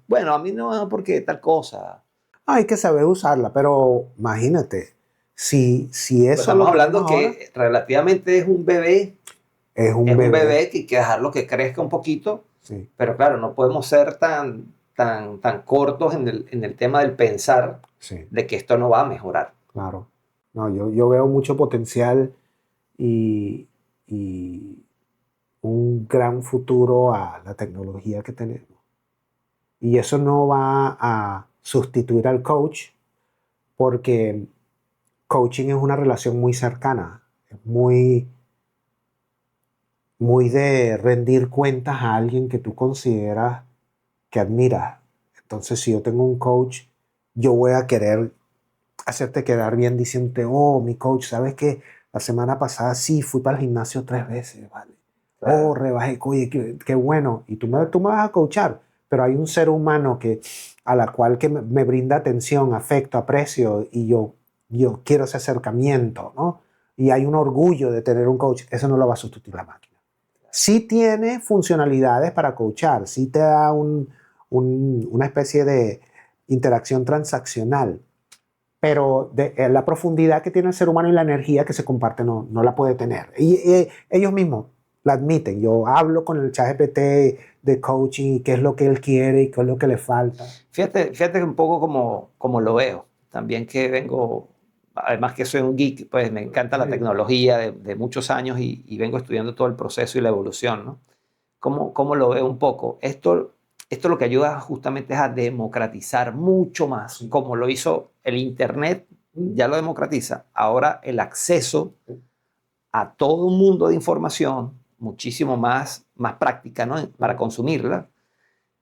Bueno, a mí no, porque tal cosa. Hay que saber usarla, pero imagínate, si eso... Pues estamos hablando que ahora, relativamente es un bebé. Es un bebé que hay que dejarlo que crezca un poquito. Sí. Pero claro, no podemos ser tan cortos en el tema del pensar de que esto no va a mejorar. Claro. No, yo veo mucho potencial y un gran futuro a la tecnología que tenemos. Y eso no va a sustituir al coach, porque coaching es una relación muy cercana, es muy de rendir cuentas a alguien que tú consideras que admiras. Entonces, si yo tengo un coach, yo voy a querer hacerte quedar bien diciéndote, oh, mi coach, ¿sabes qué? La semana pasada sí fui para el gimnasio 3 veces, ¿vale? Claro. Oh, rebajé, oye, qué bueno. Y tú me vas a coachar, pero hay un ser humano a la cual que me brinda atención, afecto, aprecio, y yo quiero ese acercamiento, ¿no? Y hay un orgullo de tener un coach. Eso no lo va a sustituir la máquina. Sí tiene funcionalidades para coachar, sí te da una especie de interacción transaccional, pero la profundidad que tiene el ser humano y la energía que se comparte no la puede tener. Y ellos mismos la admiten. Yo hablo con el ChatGPT de coaching y qué es lo que él quiere y qué es lo que le falta. Fíjate un poco como lo veo. También que vengo, además que soy un geek, pues me encanta la tecnología de muchos años y vengo estudiando todo el proceso y la evolución, ¿no? ¿Cómo lo veo un poco? Esto lo que ayuda justamente es a democratizar mucho más, como lo hizo el Internet, ya lo democratiza. Ahora el acceso a todo un mundo de información, muchísimo más práctica, ¿no? Para consumirla.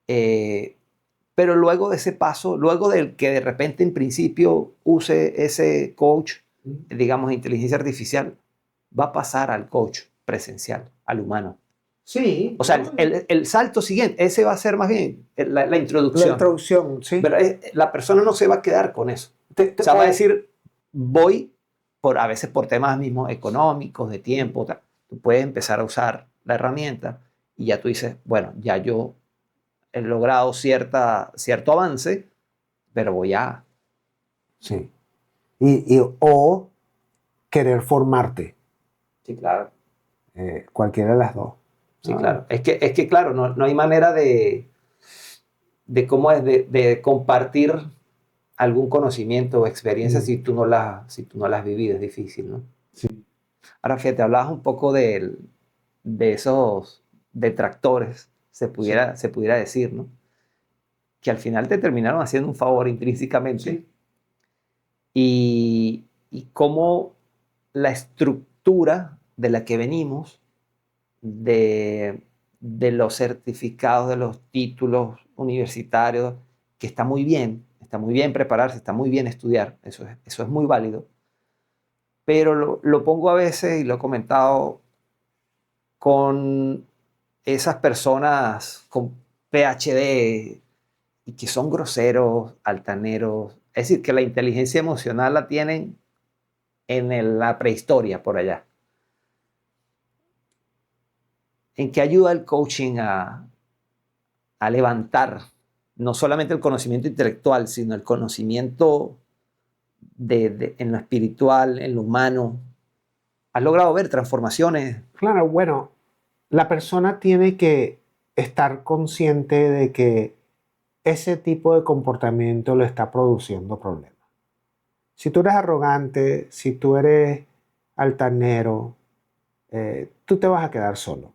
Pero luego de ese paso, luego del que de repente en principio use ese coach, digamos, inteligencia artificial, va a pasar al coach presencial, al humano. Sí. O sea, el salto siguiente, ese va a ser más bien la introducción. La introducción, sí. Pero la persona no se va a quedar con eso. O sea, va a decir, voy, a veces por temas mismos económicos, de tiempo, tú puedes empezar a usar la herramienta y ya tú dices, bueno, ya yo he logrado cierto avance, pero voy a... Sí. O querer formarte. Sí, claro. Cualquiera de las dos. Sí, claro. Es que claro, no hay manera de cómo es de compartir algún conocimiento o experiencia si tú no las has vivido. Es difícil, ¿no? Sí. Ahora, fíjate, hablabas un poco de esos detractores, se pudiera decir, ¿no? Que al final te terminaron haciendo un favor intrínsecamente. Sí. Y cómo la estructura de la que venimos, de los certificados, de los títulos universitarios, que está muy bien prepararse, está muy bien estudiar, eso es muy válido, pero lo pongo a veces, y lo he comentado, con esas personas con PhD y que son groseros, altaneros, es decir, que la inteligencia emocional la tienen en la prehistoria por allá. ¿En qué ayuda el coaching a levantar no solamente el conocimiento intelectual, sino el conocimiento en lo espiritual, en lo humano? ¿Has logrado ver transformaciones? Claro, bueno, la persona tiene que estar consciente de que ese tipo de comportamiento le está produciendo problemas. Si tú eres arrogante, si tú eres altanero, tú te vas a quedar solo.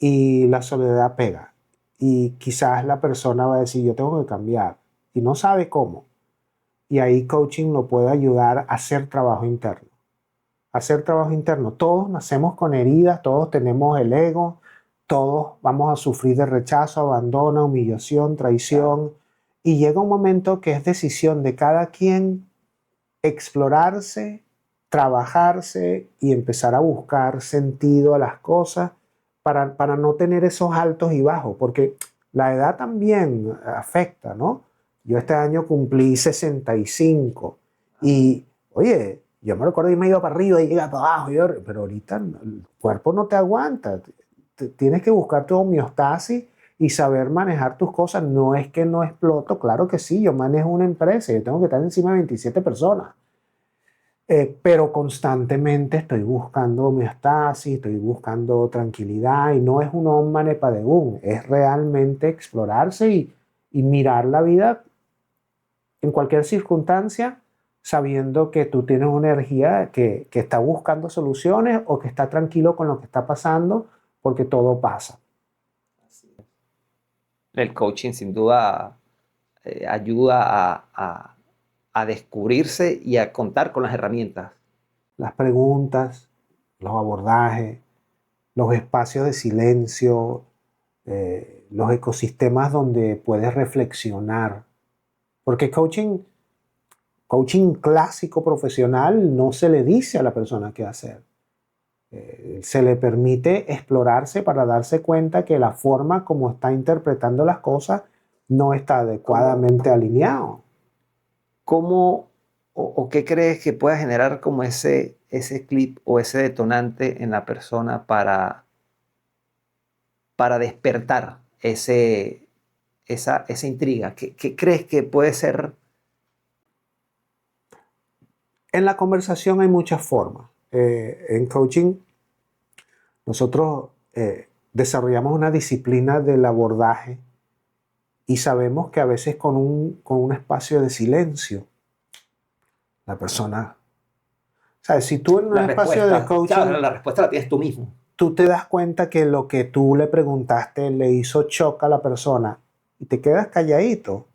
Y la soledad pega. Y quizás la persona va a decir, yo tengo que cambiar. Y no sabe cómo. Y ahí coaching lo puede ayudar a hacer trabajo interno. Hacer trabajo interno. Todos nacemos con heridas, todos tenemos el ego, todos vamos a sufrir de rechazo, abandono, humillación, traición. Y llega un momento que es decisión de cada quien explorarse, trabajarse y empezar a buscar sentido a las cosas para no tener esos altos y bajos, porque la edad también afecta, ¿no? Yo este año cumplí 65 y, oye, yo me recuerdo que me iba para arriba y llega para abajo, pero ahorita el cuerpo no te aguanta. Tienes que buscar tu homeostasis y saber manejar tus cosas. No es que no exploto, claro que sí, yo manejo una empresa, yo tengo que estar encima de 27 personas. Pero constantemente estoy buscando homeostasis, estoy buscando tranquilidad y no es un Om Mani Padme Hum, es realmente explorarse y mirar la vida en cualquier circunstancia sabiendo que tú tienes una energía que está buscando soluciones o que está tranquilo con lo que está pasando porque todo pasa. El coaching sin duda ayuda a descubrirse y a contar con las herramientas. Las preguntas, los abordajes, los espacios de silencio, los ecosistemas donde puedes reflexionar. Porque coaching clásico profesional no se le dice a la persona qué hacer. Se le permite explorarse para darse cuenta que la forma como está interpretando las cosas no está adecuadamente alineado. ¿Cómo o qué crees que pueda generar como ese clip o ese detonante en la persona para despertar esa intriga? ¿Qué crees que puede ser? En la conversación hay muchas formas. En coaching nosotros desarrollamos una disciplina del abordaje y sabemos que a veces con un espacio de silencio la persona... ¿Sabes? Si tú en un espacio de coaching... Claro, la respuesta la tienes tú mismo. Tú te das cuenta que lo que tú le preguntaste le hizo shock a la persona y te quedas calladito.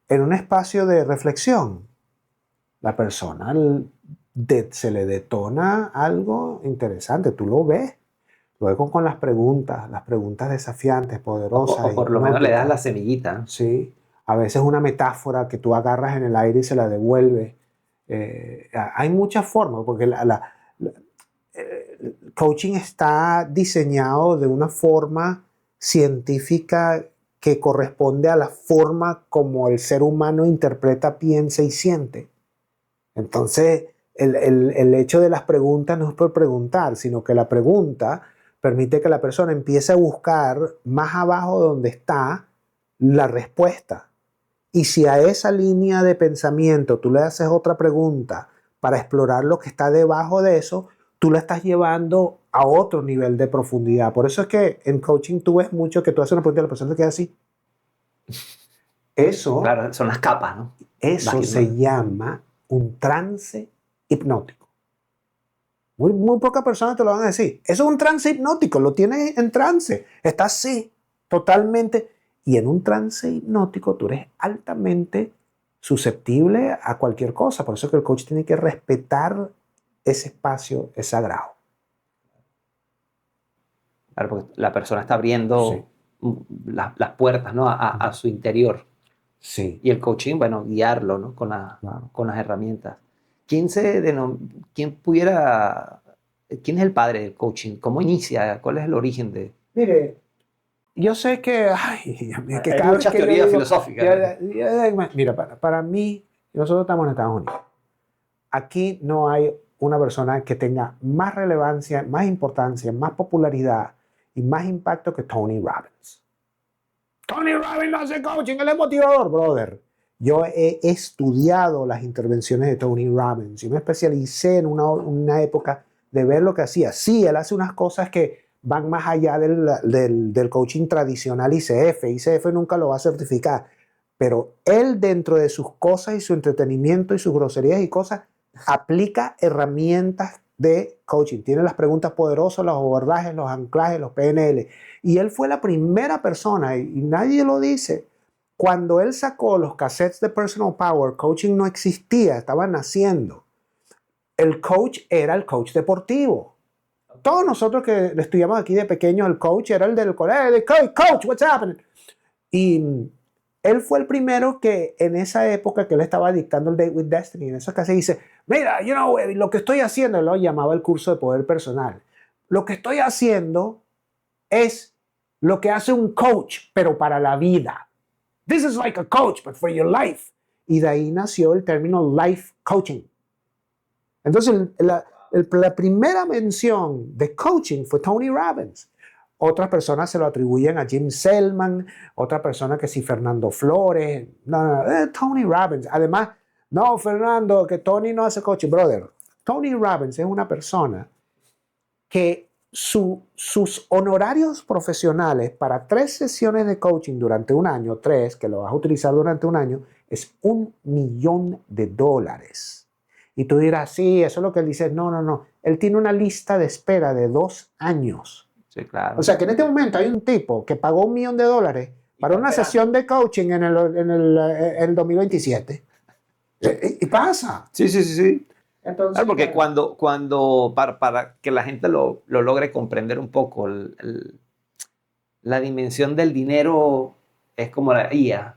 En un espacio de reflexión, la persona se le detona algo interesante, tú lo ves. Luego con las preguntas desafiantes, poderosas. O por lo menos le das la semillita. Sí, a veces una metáfora que tú agarras en el aire y se la devuelves. Hay muchas formas, porque el coaching está diseñado de una forma científica que corresponde a la forma como el ser humano interpreta, piensa y siente. Entonces, el hecho de las preguntas no es por preguntar, sino que la pregunta permite que la persona empiece a buscar más abajo donde está la respuesta. Y si a esa línea de pensamiento tú le haces otra pregunta para explorar lo que está debajo de eso, tú la estás llevando a otro nivel de profundidad. Por eso es que en coaching tú ves mucho que tú haces una pregunta y la persona se queda así. Eso, claro, son las capas, ¿no? Eso se llama un trance hipnótico. Muy pocas personas te lo van a decir. Eso es un trance hipnótico, lo tienes en trance. Estás así, totalmente. Y en un trance hipnótico tú eres altamente susceptible a cualquier cosa. Por eso es que el coach tiene que respetar ese espacio, es sagrado. Claro, porque la persona está abriendo las puertas, ¿no? a su interior. Sí. Y el coaching, bueno, guiarlo, ¿no? con las herramientas. ¿Quién es el padre del coaching? ¿Cómo inicia? ¿Cuál es el origen de...? Mire, yo sé que... Hay muchas teorías filosóficas. Mira, para mí, nosotros estamos en Estados Unidos. Aquí no hay una persona que tenga más relevancia, más importancia, más popularidad y más impacto que Tony Robbins. Tony Robbins no hace coaching, él es motivador, brother. Yo he estudiado las intervenciones de Tony Robbins y me especialicé en una época de ver lo que hacía. Sí, él hace unas cosas que van más allá del coaching tradicional ICF. ICF nunca lo va a certificar, pero él dentro de sus cosas y su entretenimiento y sus groserías y cosas, aplica herramientas de coaching. Tiene las preguntas poderosas, los abordajes, los anclajes, los PNL. Y él fue la primera persona, y nadie lo dice, cuando él sacó los cassettes de Personal Power, coaching no existía, estaba naciendo. El coach era el coach deportivo. Todos nosotros que estudiamos aquí de pequeños, el coach era el del colegio, coach, what's happening? Y él fue el primero que en esa época que él estaba dictando el Date with Destiny, en esa casa dice, mira, lo que estoy haciendo, él lo llamaba el curso de poder personal. Lo que estoy haciendo es lo que hace un coach, pero para la vida. This is like a coach, but for your life. Y de ahí nació el término life coaching. Entonces, la primera mención de coaching fue Tony Robbins. Otras personas se lo atribuyen a Jim Selman, otra persona que sí, Fernando Flores. No, Tony Robbins. Además, no, Fernando, que Tony no hace coaching. Brother, Tony Robbins es una persona que sus honorarios profesionales para 3 sesiones de coaching durante un año, 3, que lo vas a utilizar durante un año, es $1 millón. Y tú dirás, sí, eso es lo que él dice. No. Él tiene una lista de espera de 2 años. Sí, claro. O sea, que en este momento hay un tipo que pagó $1 millón para una sesión de coaching en el 2027. Y pasa. Sí. Entonces, Claro, porque para que la gente lo logre comprender un poco, la dimensión del dinero es como la IA.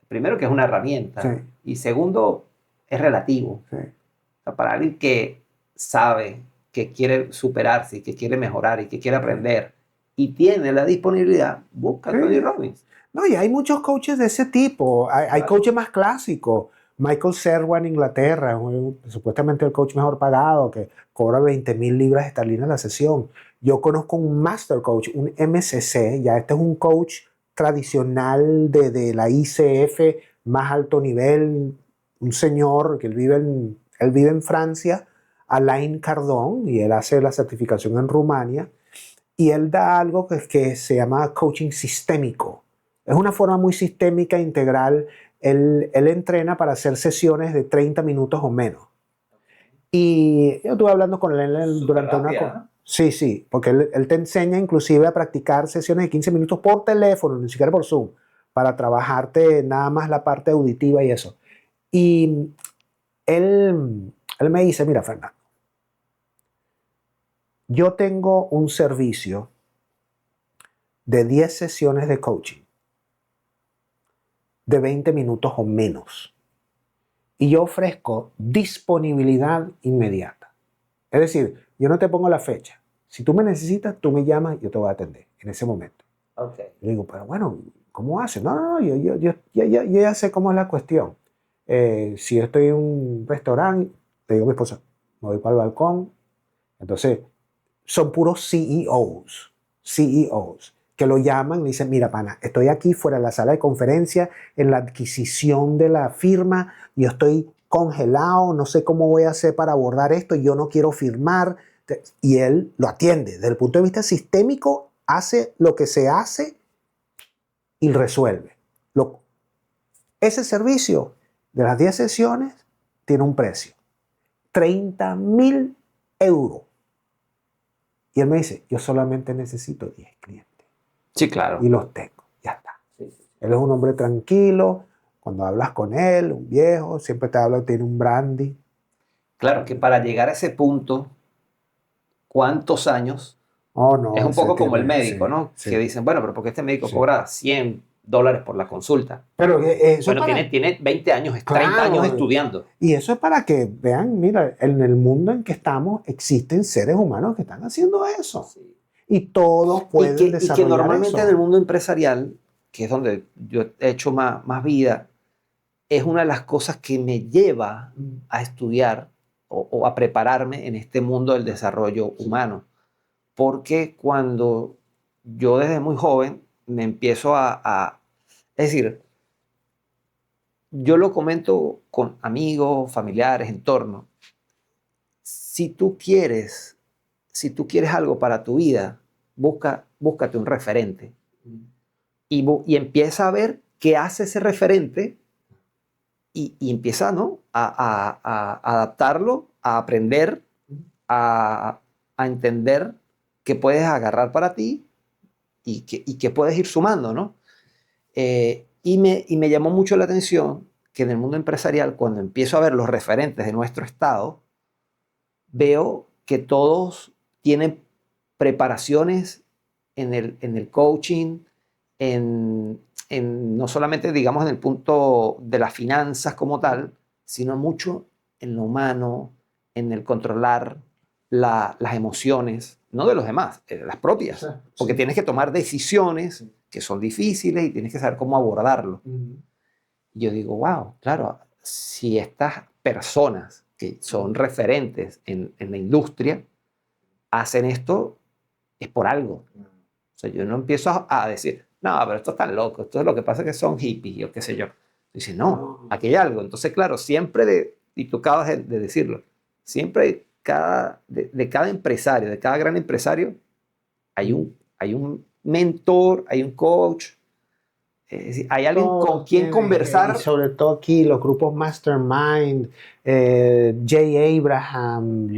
Primero, que es una herramienta. Sí. Y segundo, es relativo. Sí. O sea, para alguien que sabe que quiere superarse, y que quiere mejorar y que quiere aprender y tiene la disponibilidad, busca a Tony Robbins. No, y hay muchos coaches de ese tipo. Hay coaches más clásicos. Michael Serwa en Inglaterra, supuestamente el coach mejor pagado, que cobra 20,000 libras esterlinas la sesión. Yo conozco un Master Coach, un MCC, ya este es un coach tradicional de la ICF, más alto nivel, un señor que él vive en Francia, Alain Cardon, y él hace la certificación en Rumania, y él da algo que se llama coaching sistémico. Es una forma muy sistémica, integral. Él entrena para hacer sesiones de 30 minutos o menos. Y yo estuve hablando con él durante una... Sí, porque él te enseña inclusive a practicar sesiones de 15 minutos por teléfono, ni siquiera por Zoom, para trabajarte nada más la parte auditiva y eso. Y él me dice, mira, Fernando, yo tengo un servicio de 10 sesiones de coaching de 20 minutos o menos. Y yo ofrezco disponibilidad inmediata. Es decir, yo no te pongo la fecha. Si tú me necesitas, tú me llamas y yo te voy a atender en ese momento. Okay. Yo digo, pero bueno, ¿cómo haces? No, yo ya sé cómo es la cuestión. Si yo estoy en un restaurante, te digo a mi esposa, me voy para el balcón. Entonces, son puros CEOs que lo llaman y dicen, mira, pana, estoy aquí fuera de la sala de conferencia en la adquisición de la firma, yo estoy congelado, no sé cómo voy a hacer para abordar esto, yo no quiero firmar. Y él lo atiende. Desde el punto de vista sistémico, hace lo que se hace y resuelve. Ese servicio de las 10 sesiones tiene un precio. 30,000 euros. Y él me dice, yo solamente necesito 10 clientes. Sí, claro. Y los tengo, ya está. Sí. Él es un hombre tranquilo. Cuando hablas con él, un viejo, siempre te habla, tiene un brandy. Claro, que para llegar a ese punto, ¿cuántos años? Oh, no, es un poco como el médico, sí, ¿no? Sí. Que dicen, bueno, pero ¿por qué este médico Sí. cobra $100 por la consulta? Pero eso Bueno, tiene 20 años, 30 años estudiando. Y eso es para que vean, mira, en el mundo en que estamos existen seres humanos que están haciendo eso. Sí. Y todos pueden desarrollar y que normalmente eso. en el mundo empresarial, que es donde yo he hecho más vida, es una de las cosas que me lleva a estudiar o a prepararme en este mundo del desarrollo humano. Porque cuando yo desde muy joven me empiezo es decir, yo lo comento con amigos, familiares, entorno. Si tú quieres algo para tu vida, búscate un referente y empieza a ver qué hace ese referente y empieza, ¿no? a adaptarlo, a aprender, a entender qué puedes agarrar para ti y que puedes ir sumando, ¿no? Y me llamó mucho la atención que en el mundo empresarial, cuando empiezo a ver los referentes de nuestro estado, veo que todos tienen preparaciones en el coaching, no solamente, digamos, en el punto de las finanzas como tal, sino mucho en lo humano, en el controlar las emociones, no de los demás, las propias, Sí, porque sí. tienes que tomar decisiones que son difíciles y tienes que saber cómo abordarlo. Y yo digo, wow, claro, si estas personas que son referentes en la industria hacen esto, es por algo. O sea, yo no empiezo a decir, no, pero esto es tan loco, esto es lo que pasa que son hippies o qué sé yo. Dice, no, aquí hay algo. Entonces, claro, siempre, y tú acabas de decirlo, siempre de cada empresario, de cada gran empresario, hay un mentor, hay un coach, es decir, hay alguien con Todos quien tienen, y conversar. sobre todo aquí los grupos Mastermind, Jay Abraham,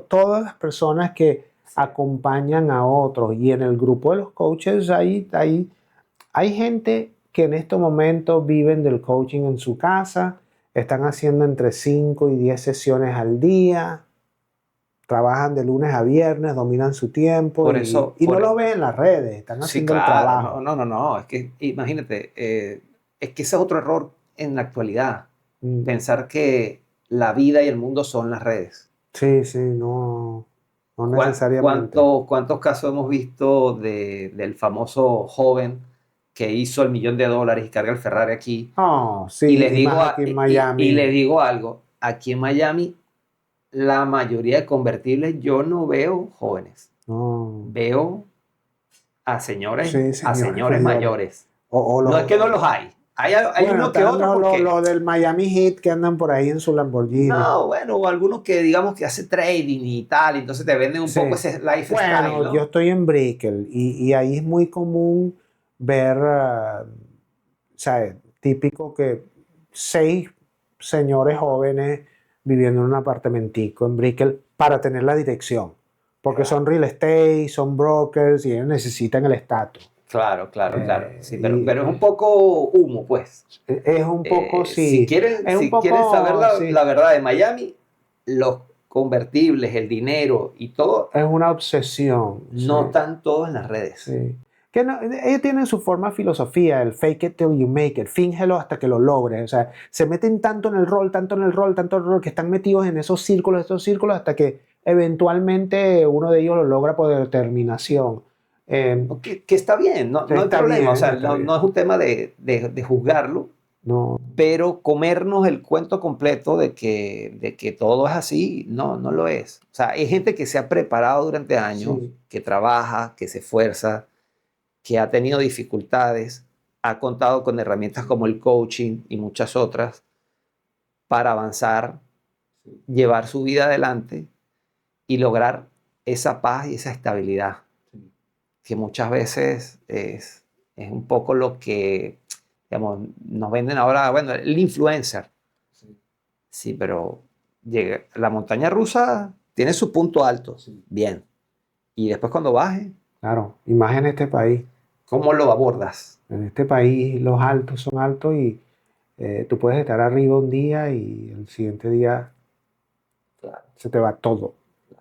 todas las personas que acompañan a otros. Y en el grupo de los coaches hay gente que en estos momentos viven del coaching en su casa, están haciendo entre 5 y 10 sesiones al día, trabajan de lunes a viernes, dominan su tiempo Por eso, y no lo ven en las redes, están sí, haciendo el claro, trabajo. no, es que imagínate, es que ese es otro error en la actualidad, Mm. pensar que la vida y el mundo son las redes. Sí, sí, no, no necesariamente. ¿Cuántos casos hemos visto del famoso joven que hizo el $1.000.000 y carga el Ferrari aquí? Oh, Y sí, y más aquí en y les Miami. digo algo, aquí en Miami la mayoría de convertibles yo no veo jóvenes, No, veo sí, a señores señores mayores. mayores. O No es que no los, los hay bueno, uno que están otro porque, lo del Miami Heat que andan por ahí en su Lamborghini. no, bueno, o algunos que digamos que hace trading y tal, entonces te venden un Sí. poco ese lifestyle, Bueno, yo ¿no? estoy en Brickell y ahí es muy común ver, o sea, típico que 6 señores jóvenes viviendo en un apartamentico en Brickell para tener la dirección, porque Claro. son real estate, son brokers y ellos necesitan el estatus. Claro. Sí, Y pero es un poco humo, pues. es un poco, Si sí, quieren, es un si quieren saber poco, la sí, verdad de Miami, los convertibles, el dinero y todo, es una obsesión, sí. no están todos en las redes. Sí. Que ellos tienen su forma de filosofía, el fake it till you make it, fíngelo hasta que lo logres. O sea, se meten tanto en el rol, tanto en el rol, tanto en el rol, que están metidos en esos círculos, hasta que eventualmente uno de ellos lo logra por determinación. Que está bien, no hay Está problema, o bien, sea, está bien. no es un tema de juzgarlo, No, pero comernos el cuento completo de que todo es así, no lo es. O sea, hay gente que se ha preparado durante años, sí, que trabaja, que se esfuerza, que ha tenido dificultades, ha contado con herramientas como el coaching y muchas otras para avanzar, llevar su vida adelante y lograr esa paz y esa estabilidad, que muchas veces es un poco lo que, digamos, nos venden ahora, bueno, el influencer. Sí, pero la montaña rusa tiene su punto alto, bien. Y después cuando baje, claro. Y más en este país. ¿cómo lo abordas? En este país los altos son altos y tú puedes estar arriba un día y el siguiente día Claro, se te va todo.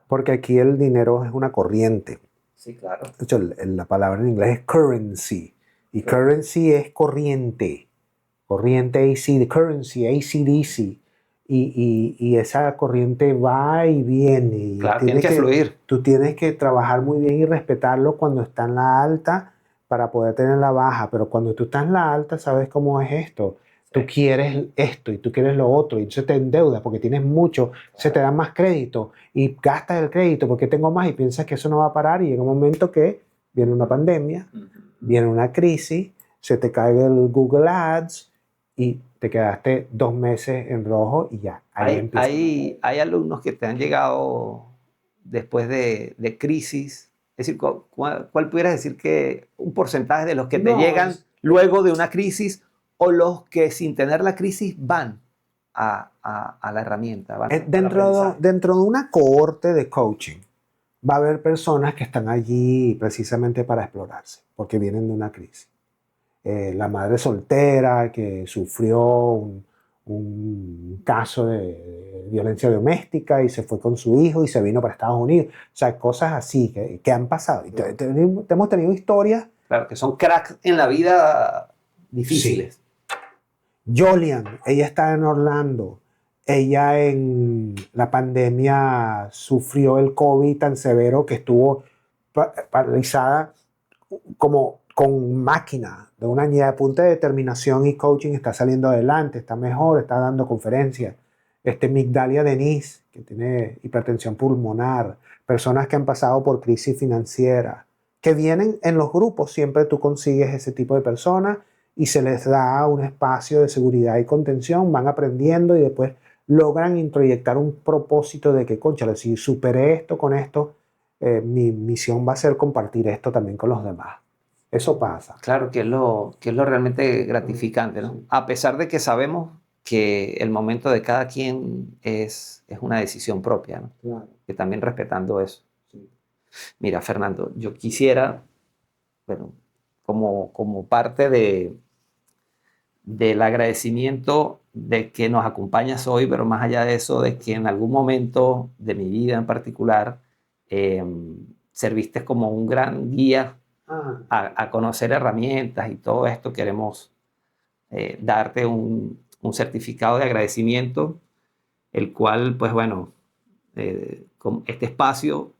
Porque aquí el dinero es una corriente. sí, claro. De hecho, la palabra en inglés es currency. Y currency es corriente. Corriente AC, currency, AC/DC. Y esa corriente va y viene. Y Claro, tiene que fluir. tú tienes que trabajar muy bien y respetarlo cuando está en la alta para poder tener la baja. Pero cuando tú estás en la alta, sabes cómo es esto. tú quieres esto y tú quieres lo otro, y entonces te endeudas porque tienes mucho, se te da más crédito y gastas el crédito porque tengo más y piensas que eso no va a parar y llega un momento que viene una pandemia, viene una crisis, se te cae el Google Ads y te quedaste 2 meses en rojo y ya. Hay alumnos que te han llegado después de crisis. Es decir, ¿cuál pudieras decir que un porcentaje de los que te llegan luego de una crisis o los que sin tener la crisis van a la herramienta? Dentro de una cohorte de coaching va a haber personas que están allí precisamente para explorarse, porque vienen de una crisis. La madre soltera que sufrió un caso de violencia doméstica y se fue con su hijo y se vino para Estados Unidos. O sea, cosas así que han pasado. Y hemos tenido historias. Claro, que son cracks en la vida difíciles. Sí. Jolian, ella está en Orlando. Ella en la pandemia sufrió el COVID tan severo que estuvo paralizada como con máquina, de una guía de punta de determinación y coaching, está saliendo adelante, está mejor, está dando conferencias. Migdalia Denise, que tiene hipertensión pulmonar, personas que han pasado por crisis financiera, que vienen en los grupos, siempre tú consigues ese tipo de personas y se les da un espacio de seguridad y contención, van aprendiendo y después logran introyectar un propósito de que, cónchale, si superé esto con esto, mi misión va a ser compartir esto también con los demás. Eso pasa. Claro, que es lo realmente gratificante, ¿no? A pesar de que sabemos que el momento de cada quien es una decisión propia, ¿no? Claro. Que también respetando eso. Sí. Mira, Fernando, yo quisiera, bueno, como parte del agradecimiento de que nos acompañas hoy, pero más allá de eso, de que en algún momento de mi vida en particular serviste como un gran guía a conocer herramientas y todo esto. Queremos darte un certificado de agradecimiento, el cual, pues bueno, con este espacio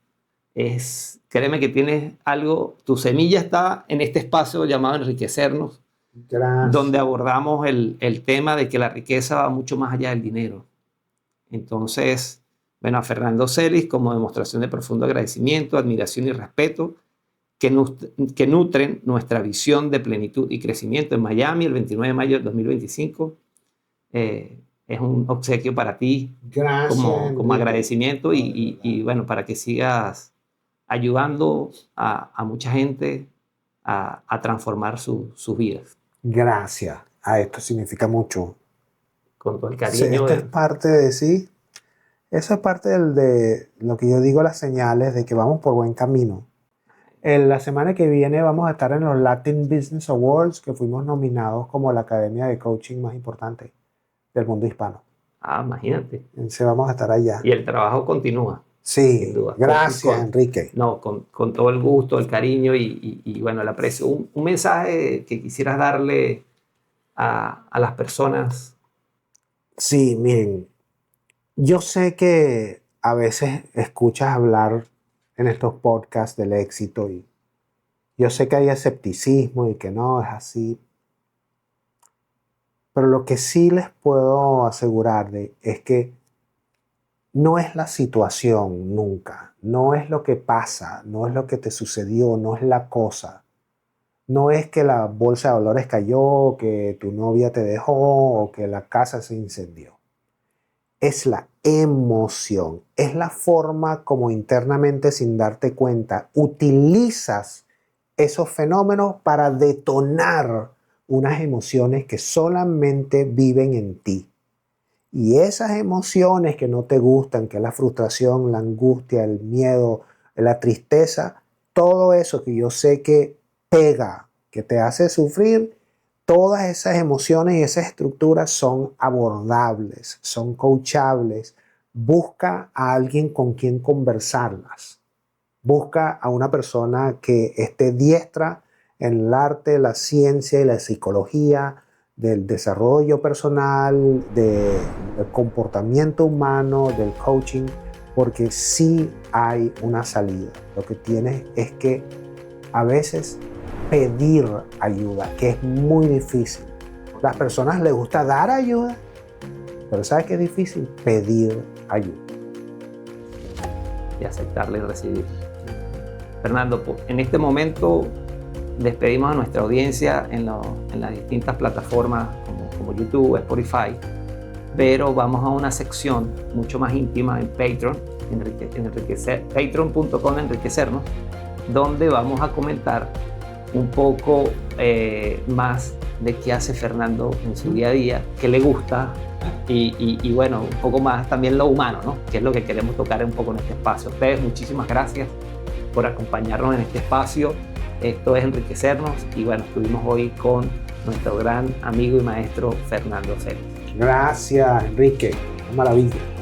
créeme que tienes algo, tu semilla está en este espacio llamado Enriquecernos. Gracias. Donde abordamos el tema de que la riqueza va mucho más allá del dinero. Entonces, bueno, a Fernando Celis, como demostración de profundo agradecimiento, admiración y respeto, que nutren nuestra visión de plenitud y crecimiento en Miami el 29 de mayo del 2025. Es un obsequio para ti. Gracias, como agradecimiento y bueno, para que sigas ayudando a mucha gente a transformar sus vidas. Gracias. Esto significa mucho. Con todo el Sí, cariño. esto es parte de sí. Eso es parte de lo que yo digo, las señales de que vamos por buen camino. La semana que viene vamos a estar en los Latin Business Awards, que fuimos nominados como la academia de coaching más importante del mundo hispano. Imagínate. Entonces vamos a estar allá. Y el trabajo continúa. Sí, sin duda. Gracias, Enrique. No, con todo el gusto, el cariño y bueno, el aprecio. Un mensaje que quisieras darle a las personas. Sí, miren, yo sé que a veces escuchas hablar en estos podcasts del éxito y yo sé que hay escepticismo y que no es así, pero lo que sí les puedo asegurar es que no es la situación nunca, no es lo que pasa, no es lo que te sucedió, no es la cosa. No es que la bolsa de valores cayó, que tu novia te dejó o que la casa se incendió. Es la emoción, es la forma como internamente, sin darte cuenta, utilizas esos fenómenos para detonar unas emociones que solamente viven en ti. Y esas emociones que no te gustan, que es la frustración, la angustia, el miedo, la tristeza, todo eso que yo sé que pega, que te hace sufrir, todas esas emociones y esas estructuras son abordables, son coachables. Busca a alguien con quien conversarlas. Busca a una persona que esté diestra en el arte, la ciencia y la psicología, del desarrollo personal, del comportamiento humano, del coaching, porque sí hay una salida. Lo que tienes es que a veces pedir ayuda, que es muy difícil, Las personas les gusta dar ayuda, pero ¿sabes qué es difícil? Pedir ayuda. Y aceptarla y recibir. Fernando, en este momento despedimos a nuestra audiencia en las distintas plataformas como YouTube, Spotify, pero vamos a una sección mucho más íntima en Patreon, patreon.com enriquecernos, donde vamos a comentar un poco más de qué hace Fernando en su día a día, qué le gusta y bueno, un poco más también lo humano, ¿no? Que es lo que queremos tocar un poco en este espacio. A ustedes, muchísimas gracias por acompañarnos en este espacio. Esto es Enriquecernos y bueno, estuvimos hoy con nuestro gran amigo y maestro Fernando Félix. Gracias, Enrique. Qué maravilla.